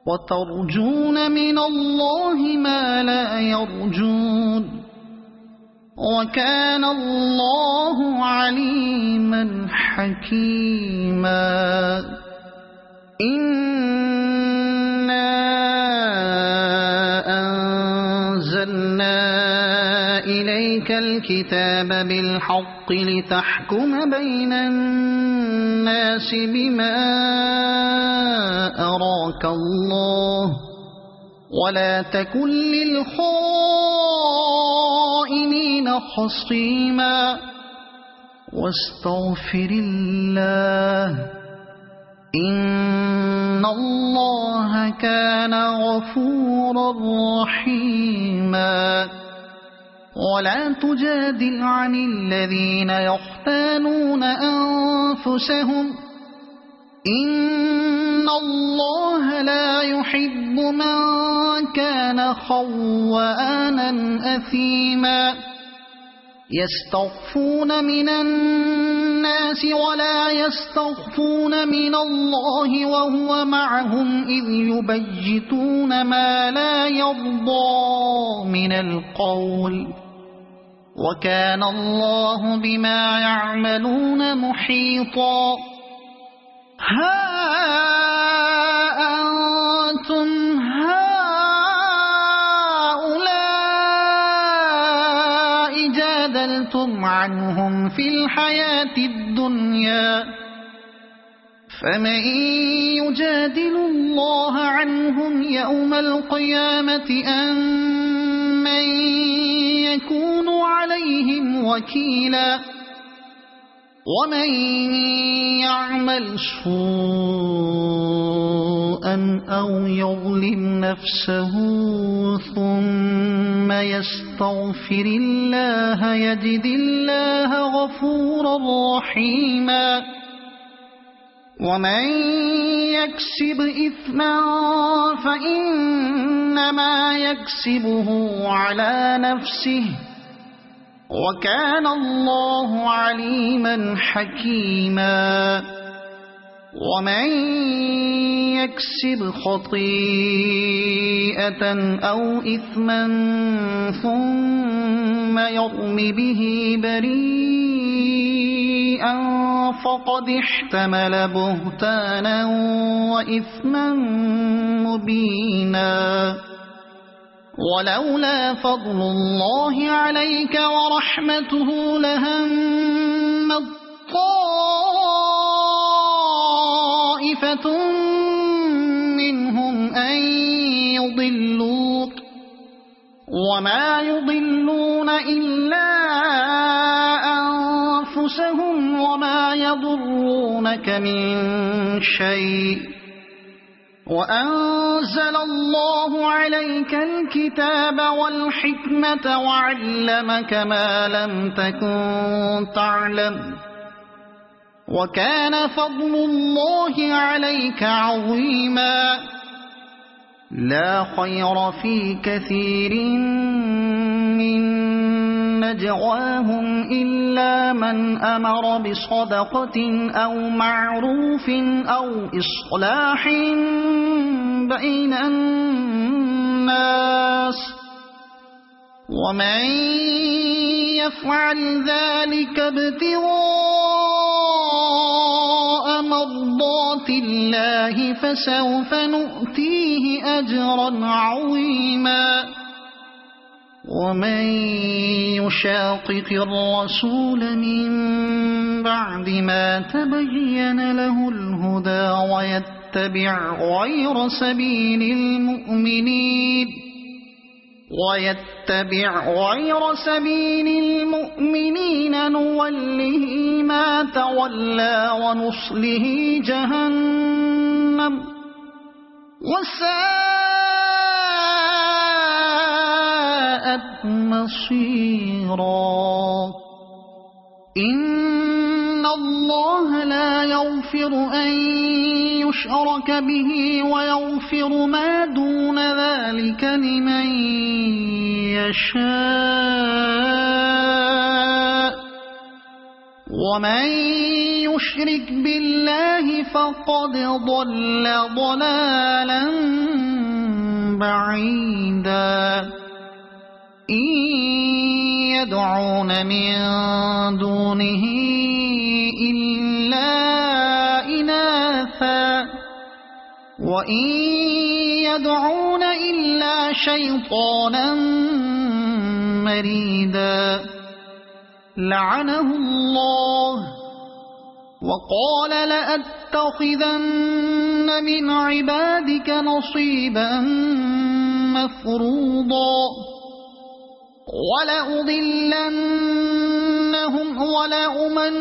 وترجون من الله ما لا يرجون وكان الله عليما حكيما إنا أنزلنا إليك الكتاب بالحق لتحكم بين الناس بما أراك الله ولا تكن للخائنين خصيما واستغفر الله إن الله كان غفورا رحيما ولا تجادل عن الذين يختانون أنفسهم إن الله لا يحب من كان خوانا أثيما يستخفون من الناس ولا يستخفون من الله وهو معهم إذ يبيتون ما لا يرضى من القول وكان الله بما يعملون محيطا ها أنتم هؤلاء جادلتم عنهم في الحياة الدنيا فمن يجادل الله عنهم يوم القيامة أم من يكون عليهم وكيلا ومن يعمل سوءا أو يظلم نفسه ثم يستغفر الله يجد الله غفورا رحيما ومن يكسب إثما فإنما يكسبه على نفسه وكان الله عليما حكيما ومن يكسب خطيئة أو إثما ثم يرم به بريئا فقد احتمل بهتانا وإثما مبينا ولولا فضل الله عليك ورحمته لهمت طائفة منهم أن يضلوك وما يضلون إلا أنفسهم وما يضرونك من شيء وأنزل الله عليك الكتاب والحكمة وعلمك ما لم تكن تعلم وكان فضل الله عليك عظيما لا خير في كثير من نجواهم إلا من أمر بصدقة أو معروف أو إصلاح بين الناس ومن يفعل ذلك ابتغاء مرضات الله فسوف نؤتيه أجرا عظيما ومن يشاقق الرسول من بعد ما تبين له الهدى ويتبع غير سبيل المؤمنين نوله ما تولى ونصله جهنم وساءت مصيرا إن الله لا يغفر أن يشرك به ويغفر ما دون ذلك لمن يشاء ومن يشرك بالله فقد ضل ضلالا بعيدا إن يدعون من دونه إلا إناثا وإن يدعون إلا شيطانا مريدا لعنه الله وقال لأتخذن من عبادك نصيبا مفروضا ولأضلنهم ولأمنينهم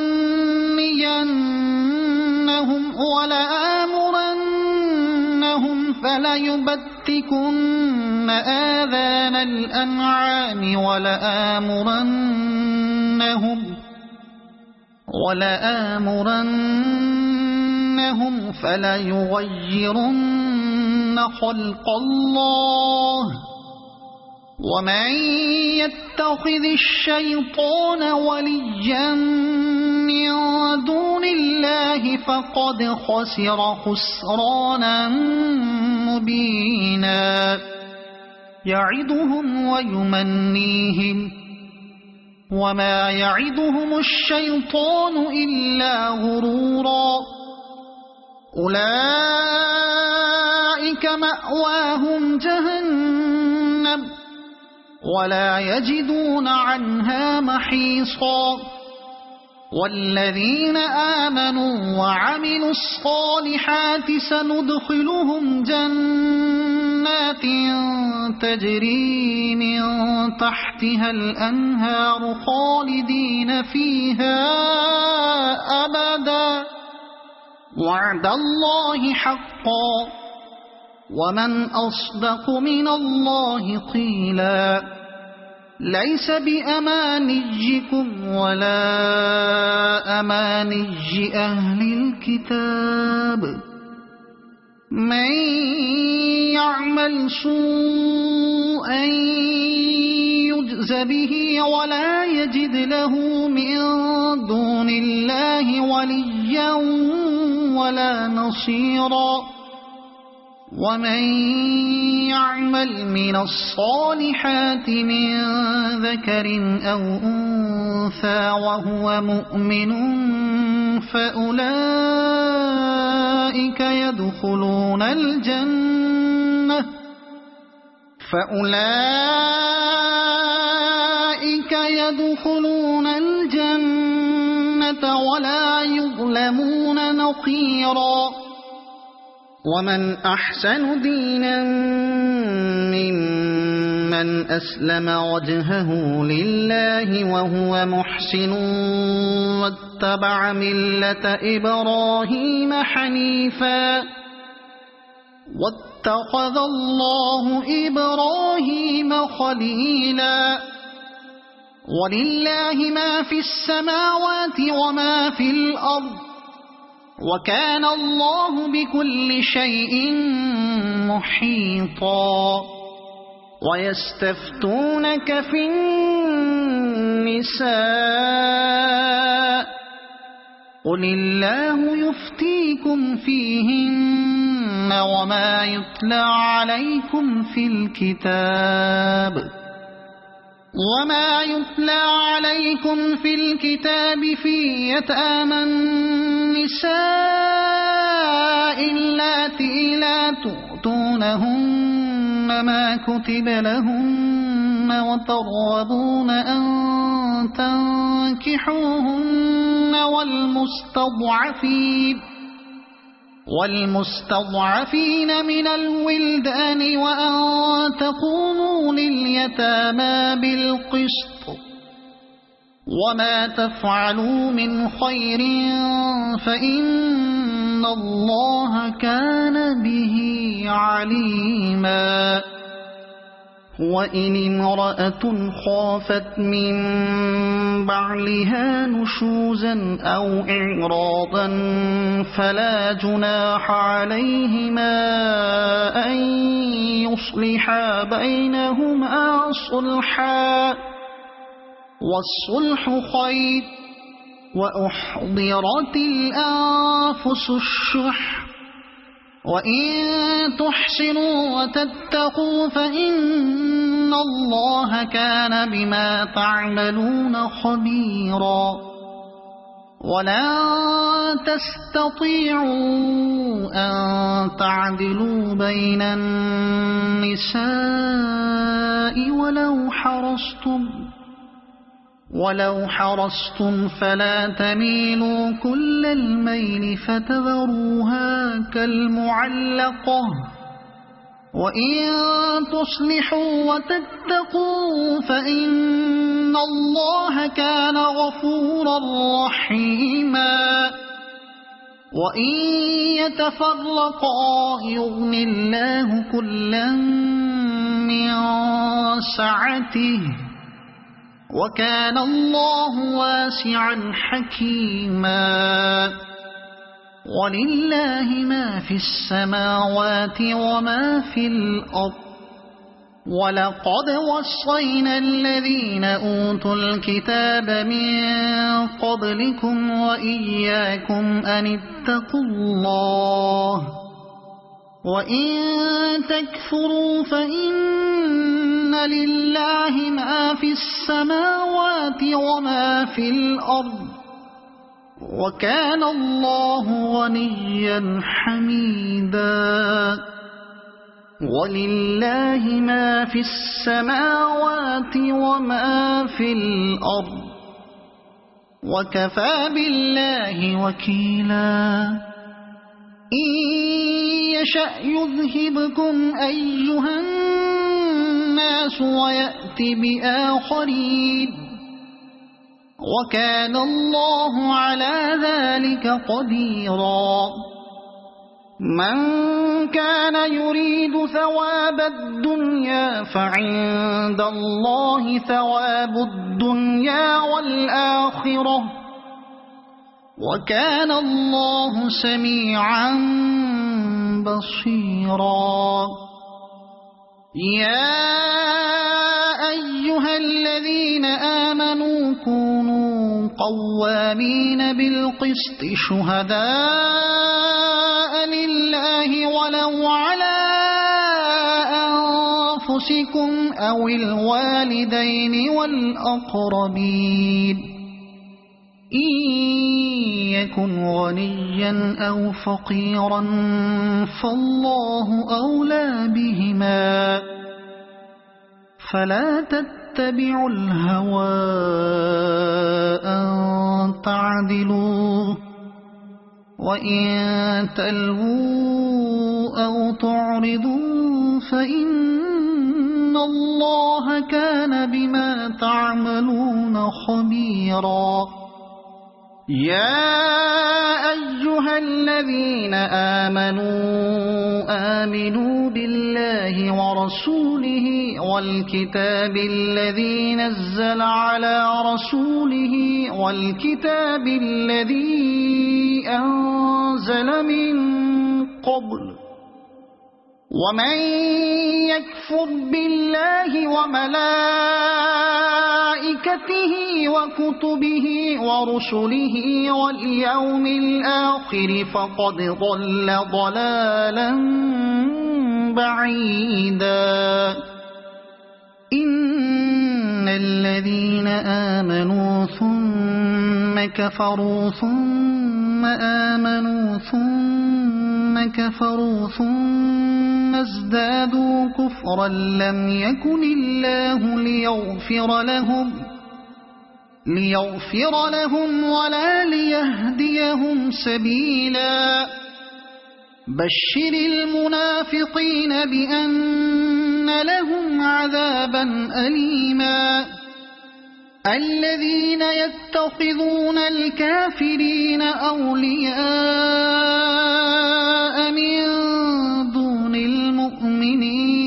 ولآمرنهم فليبتكن آذان الأنعام ولآمرنهم فليغيرن خلق الله ومن يتخذ الشيطان وليا من دون الله فقد خسر خسرانا مبينا يعدهم ويمنيهم وما يعدهم الشيطان إلا غرورا أولئك مأواهم جهنم ولا يجدون عنها محيصا والذين آمنوا وعملوا الصالحات سندخلهم جنات تجري من تحتها الأنهار خالدين فيها أبدا وعد الله حقا ومن أصدق من الله قيلا ليس بأمانيكم ولا أماني أهل الكتاب من يعمل سوءا يجز به ولا يجد له من دون الله وليا ولا نصيرا ومن يعمل من الصالحات من ذكر أو أنثى وهو مؤمن فأولئك يدخلون الجنة ولا يظلمون نقيرا ومن أحسن دينا ممن أسلم وجهه لله وهو محسن واتبع ملة إبراهيم حنيفا واتخذ الله إبراهيم خليلا ولله ما في السماوات وما في الأرض وكان الله بكل شيء محيطا ويستفتونك في النساء قل الله يفتيكم فيهن وما يتلى عليكم في الكتاب وما يتلى عليكم في الكتاب في يتامى النساء اللاتي لا تؤتونهن ما كتب لهن وترغبون أن تنكحوهن والمستضعفين من الولدان وأن تقوموا لليتامى بالقسط وما تفعلوا من خير فإن الله كان به عليما وإن امرأة خافت من بعلها نشوزا أو إعراضا فلا جناح عليهما أن يصلحا بينهما صلحا والصلح خير وأحضرت الأنفس الشح وإن تحسنوا وتتقوا فإن الله كان بما تعملون خبيرا ولن تستطيعوا أن تعدلوا بين النساء ولو حرصتم فلا تميلوا كل الميل فتذروها كالمعلقة وإن تصلحوا وتتقوا فإن الله كان غفورا رحيما وإن يتفرقا يغن الله كلا من سعته وكان الله واسعا حكيما ولله ما في السماوات وما في الأرض ولقد وصينا الذين أوتوا الكتاب من قبلكم وإياكم أن اتقوا الله وإن تكفروا فإن لله ما في السماوات وما في الأرض وكان الله غنيا حميدا ولله ما في السماوات وما في الأرض وكفى بالله وكيلا إن يشأ يذهبكم أيها الناس ويأتي بآخرين وكان الله على ذلك قديرا من كان يريد ثواب الدنيا فعند الله ثواب الدنيا والآخرة وكان الله سميعا بصيرا يا أيها الذين آمنوا كونوا قوامين بالقسط شهداء لله ولو على أنفسكم أو الوالدين والأقربين إن يكن غنيا أو فقيرا فالله أولى بهما فلا تتبعوا الهوى أن تعدلوا وإن تلووا أو تعرضوا فإن الله كان بما تعملون خبيرا يا أيها الذين آمنوا بالله ورسوله والكتاب الذي نزل على رسوله والكتاب الذي أنزل من قبل ومن يكفر بالله وملائكته وكتبه ورسله واليوم الآخر فقد ضل ضلالا بعيدا إن الذين آمنوا ثم كفروا ثم آمنوا ثم كفروا ثم ازدادوا كفرا لم يكن الله ليغفر لهم ولا ليهديهم سبيلا بشر المنافقين بأن لهم عذابا أليما الذين يتخذون الكافرين أولياء من دون المؤمنين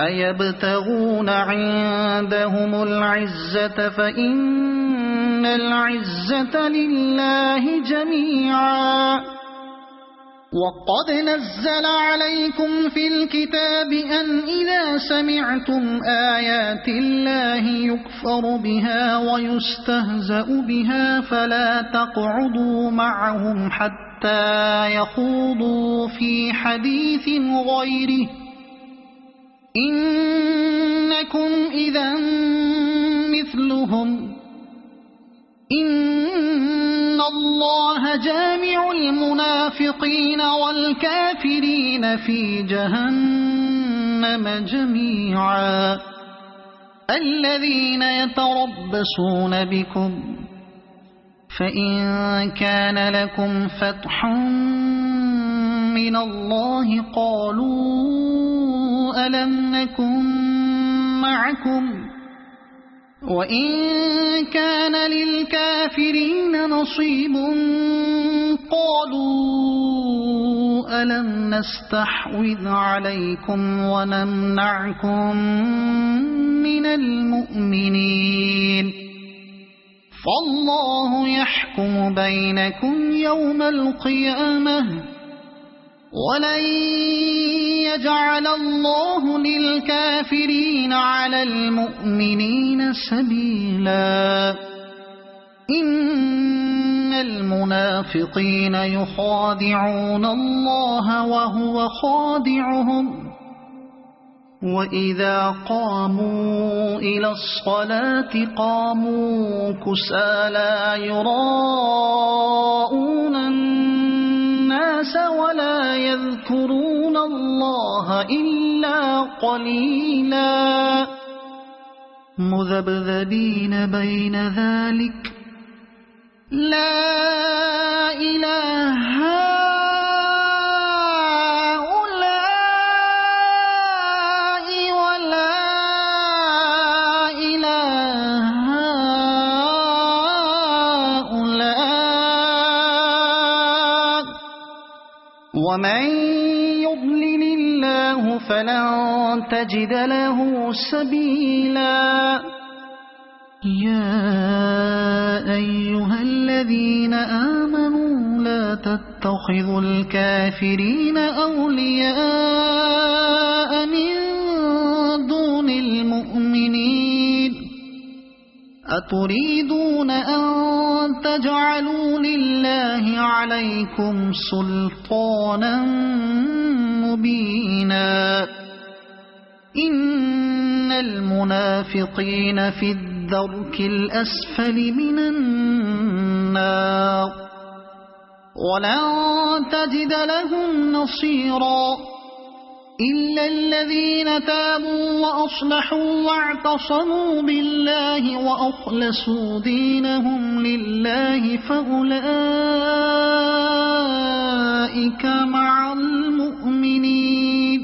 أيبتغون عندهم العزة فإن العزة لله جميعا وقد نزل عليكم في الكتاب أن إذا سمعتم آيات الله يكفر بها ويستهزأ بها فلا تقعدوا معهم حتى يخوضوا في حديث غيره إنكم إذا مثلهم إن الله جامع المنافقين والكافرين في جهنم جميعا الذين يتربصون بكم فإن كان لكم فتح من الله قالوا ألم نكن معكم وإن كان للكافرين نصيب قالوا ألم نستحوذ عليكم ونمنعكم من المؤمنين فالله يحكم بينكم يوم القيامة ولن يجعل الله للكافرين على المؤمنين سبيلا إن المنافقين يخادعون الله وهو خادعهم وإذا قاموا إلى الصلاة قاموا كسالى يراءون الناس ولا يذكرون الله إلا قليلا مذبذبين بين ذلك لا إله هؤلاء ولا إله هؤلاء ومن يضلل الله فلن تجد له سبيلا يا أيها الذين آمنوا لا تتخذوا الكافرين أولياء من دون المؤمنين أتريدون أن تجعلوا لله عليكم سلطانا مبينا إن المنافقين في الدرك الأسفل من النار ولن تجد لهم نصيرا إلا الذين تابوا وأصلحوا واعتصموا بالله وأخلصوا دينهم لله فأولئك مع المؤمنين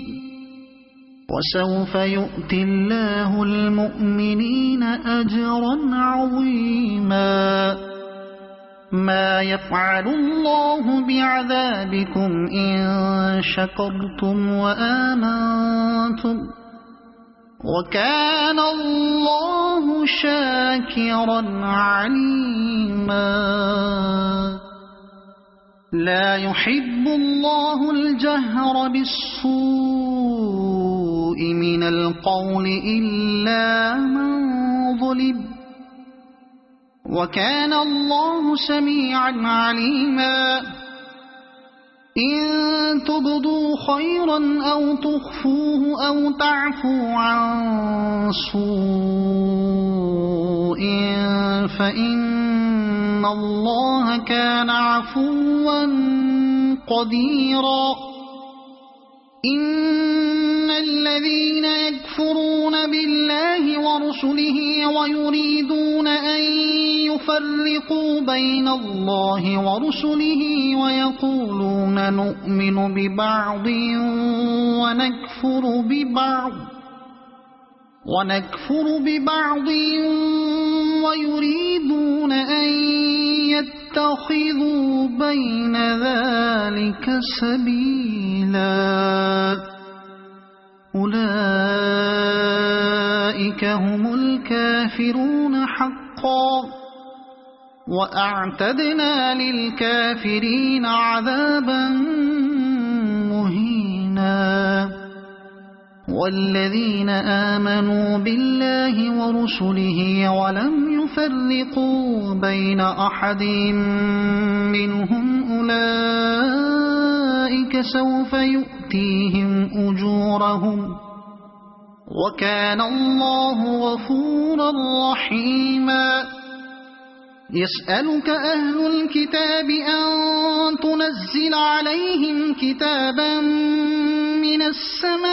وسوف يؤتي الله المؤمنين أجرا عظيما ما يفعل الله بعذابكم إن شكرتم وآمنتم وكان الله شاكرا عليما لا يحب الله الجهر بالسوء من القول إلا من ظلم وكان الله سميعا عليما إن تبدوا خيرا أو تخفوه أو تعفوا عن سوء فإن الله كان عفوا قديرا إن الذين يكفرون بالله ورسله ويريدون أن يفرقوا بين الله ورسله ويقولون نؤمن ببعض ونكفر ببعض ويريدون أن يتخذوا بين ذلك سبيلا أولئك هم الكافرون حقا وأعتدنا للكافرين عذابا مهينا والذين آمنوا بالله ورسله ولم يفرقوا بين أحد منهم أولئك سوف يؤتيهم أجورهم وكان الله غفورا رحيما يسألك أهل الكتاب أن تنزل عليهم كتابا من السماء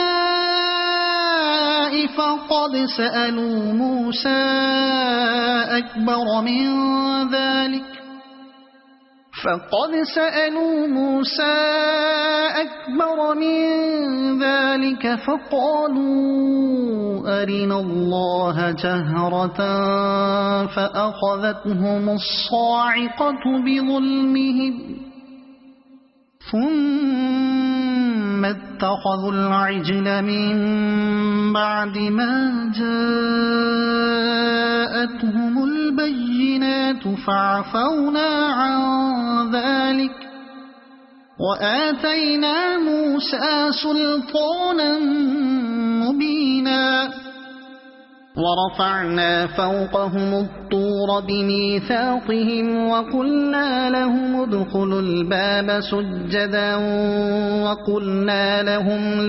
فقد سألوا موسى أكبر من ذلك فقالوا أرنا الله جهرة فأخذتهم الصاعقة بظلمهم ثم اتخذوا العجل من بعد ما جاءتهم البينات فعفونا عن ذلك وآتينا موسى سلطانا مبينا ورفعنا فوقهم الطور بميثاقهم وقلنا لهم ادخلوا الباب سجدا وقلنا لهم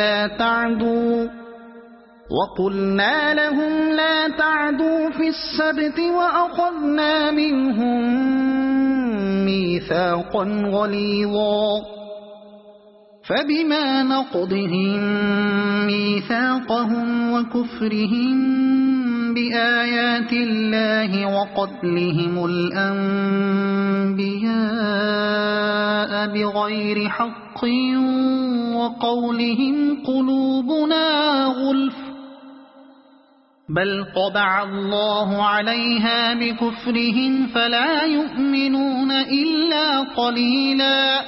لا تعدوا في السبت وأخذنا منهم ميثاقا غليظا فبما نقضهم ميثاقهم وكفرهم بآيات الله وقتلهم الأنبياء بغير حق وقولهم قلوبنا غلف بل طبع الله عليها بكفرهم فلا يؤمنون إلا قليلا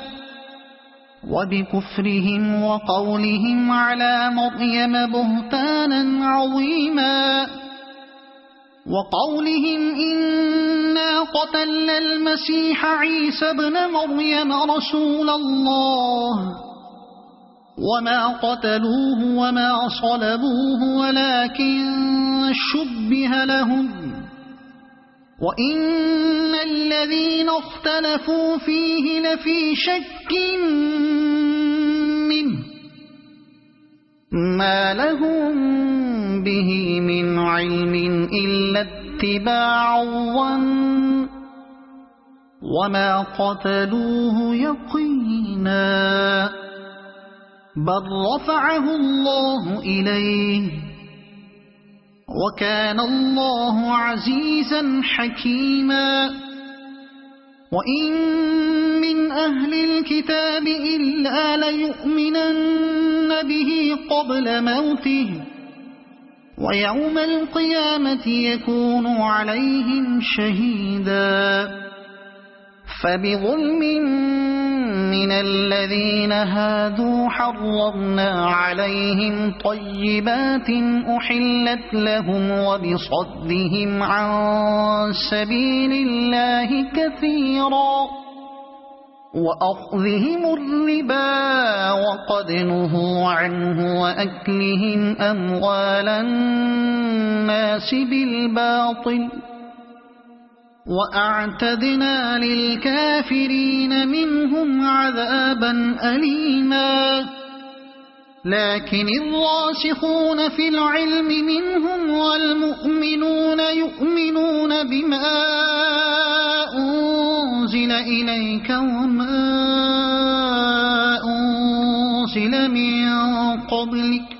وبكفرهم وقولهم على مريم بهتانا عظيما وقولهم إنا قتلنا المسيح عيسى ابن مريم رسول الله وما قتلوه وما صلبوه ولكن شبه لهم وإن الذين اختلفوا فيه لفي شك منه ما لهم به من علم إلا اتباع الظن وما قتلوه يقينا بل رفعه الله إليه وكان الله عزيزا حكيما وإن من أهل الكتاب إلا ليؤمنن به قبل موته ويوم القيامة يكون عليهم شهيدا فبظلم من الذين هادوا حرمنا عليهم طيبات أحلت لهم وبصدهم عن سبيل الله كثيرا وأخذهم الربا وقد نهوا عنه وأكلهم أموال الناس بالباطل وأعتدنا للكافرين منهم عذابا أليما لكن الراسخون في العلم منهم والمؤمنون يؤمنون بما أنزل إليك وما أنزل من قبلك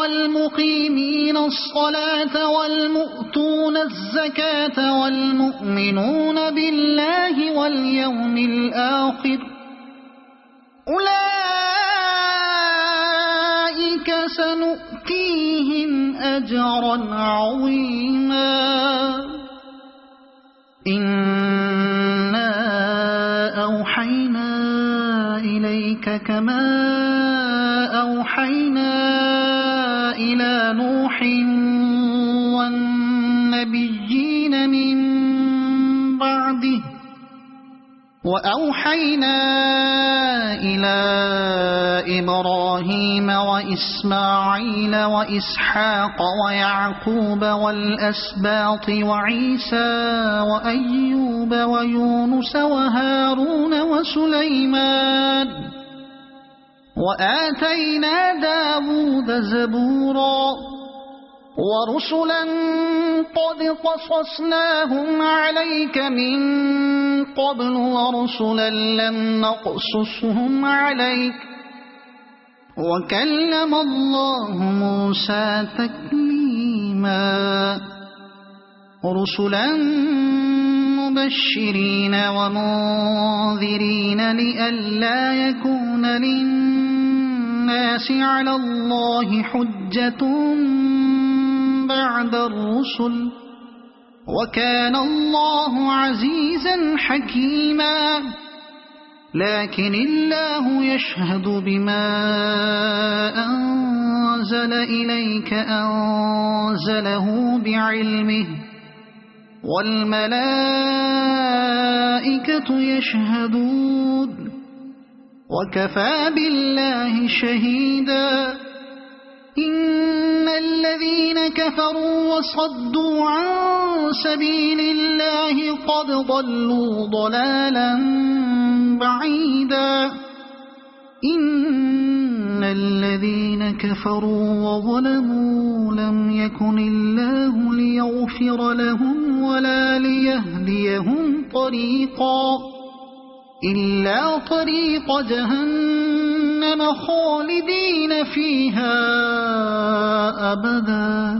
والمقيمين الصلاة والمؤتون الزكاة والمؤمنون بالله واليوم الآخر أولئك سنؤتيهم أجرا عظيما إنا أوحينا إليك كما أوحينا إلى نوح والنبيين من بعده وأوحينا إلى إبراهيم وإسماعيل وإسحاق ويعقوب والأسباط وعيسى وأيوب ويونس وهارون وسليمان وآتينا داود زبورا ورسلا قد قصصناهم عليك من قبل ورسلا لم نقصصهم عليك وكلم الله موسى تكليما رسلا مبشرين ومنذرين لئلا يكون للناس على الله حجة بعد الرسل وكان الله عزيزا حكيما لكن الله يشهد بما أنزل إليك أنزله بعلمه والملائكة يشهدون وكفى بالله شهيدا إن الذين كفروا وصدوا عن سبيل الله قد ضلوا ضلالا بعيدا إن الذين كفروا وظلموا لم يكن الله ليغفر لهم ولا ليهديهم طريقا إلا طريق جهنم خالدين فيها أبدا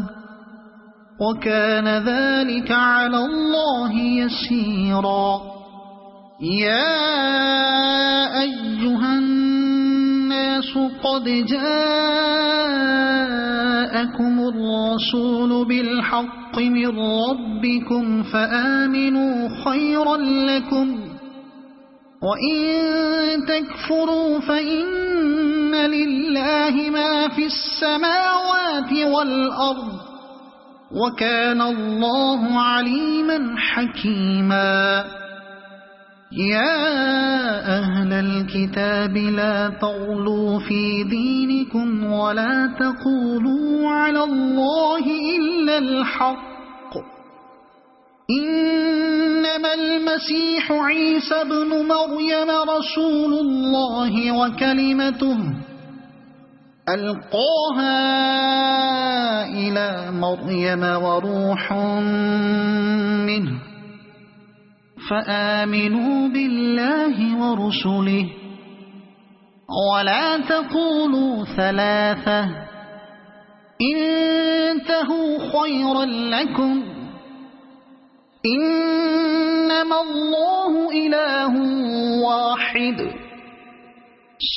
وكان ذلك على الله يسيرا يا أيها الناس قد جاءكم الرسول بالحق من ربكم فآمنوا خيرا لكم وإن تكفروا فإن لله ما في السماوات والأرض وكان الله عليما حكيما يا أهل الكتاب لا تغلوا في دينكم ولا تقولوا على الله إلا الحق إنما المسيح عيسى ابن مريم رسول الله وكلمته ألقاها إلى مريم وروح منه فآمنوا بالله ورسله ولا تقولوا ثلاثة انتهوا خيرا لكم إنما الله إله واحد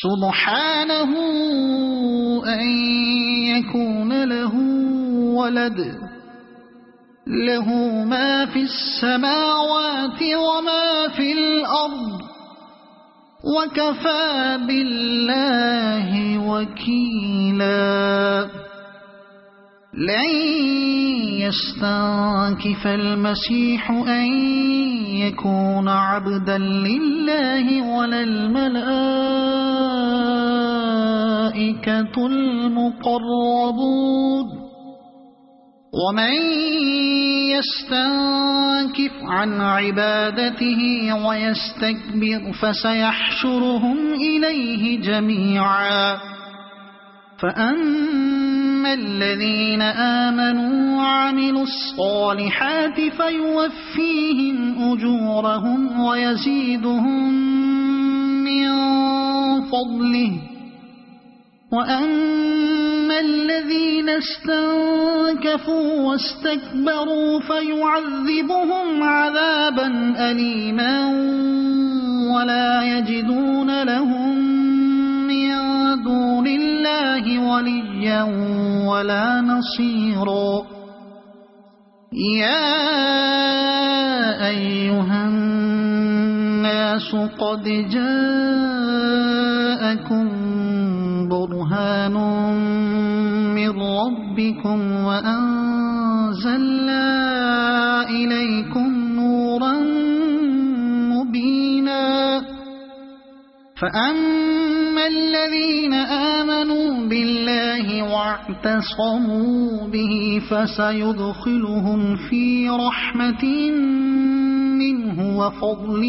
سبحانه أن يكون له ولد له ما في السماوات وما في الأرض وكفى بالله وكيلا لن يستنكف المسيح أن يكون عبدا لله ولا الملائكة والملائكة المقربون ومن يستنكف عن عبادته ويستكبر فسيحشرهم إليه جميعا فأما الذين آمنوا وعملوا الصالحات فيوفيهم أجورهم ويزيدهم من فضله وأما الذين استنكفوا واستكبروا فيعذبهم عذابا أليما ولا يجدون لهم من دون الله وليا ولا نصيرا يا أيها الناس قد جاءكم برهان من ربكم وأنزلنا إليكم نورا مبينا فأما الذين آمنوا بالله واعتصموا به فسيدخلهم في رحمة منه وفضل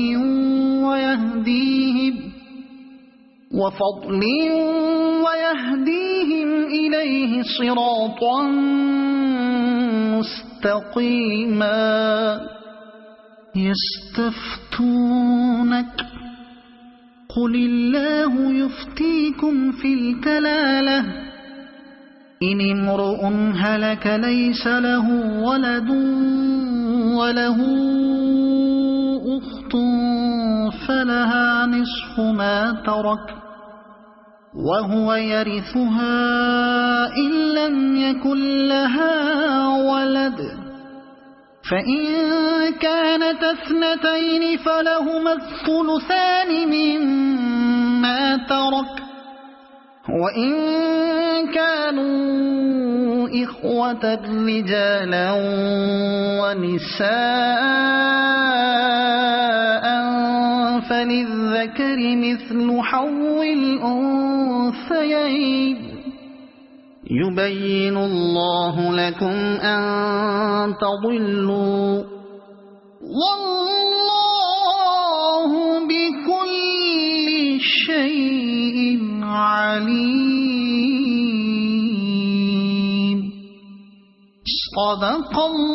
ويهديهم إليه صراطا مستقيما يستفتونك قل الله يفتيكم في الكلالة إن امرؤ هلك ليس له ولد وله أخت فلها نصف ما ترك وهو يرثها إن لم يكن لها ولد فإن كانت اثنتين فلهما الثلثان مما ترك وإن كانوا إخوة رجالا ونساء فللذكر مثل حظ الأنثيين يبين الله لكم أن تضلوا والله بكل شيء عليم صدق الله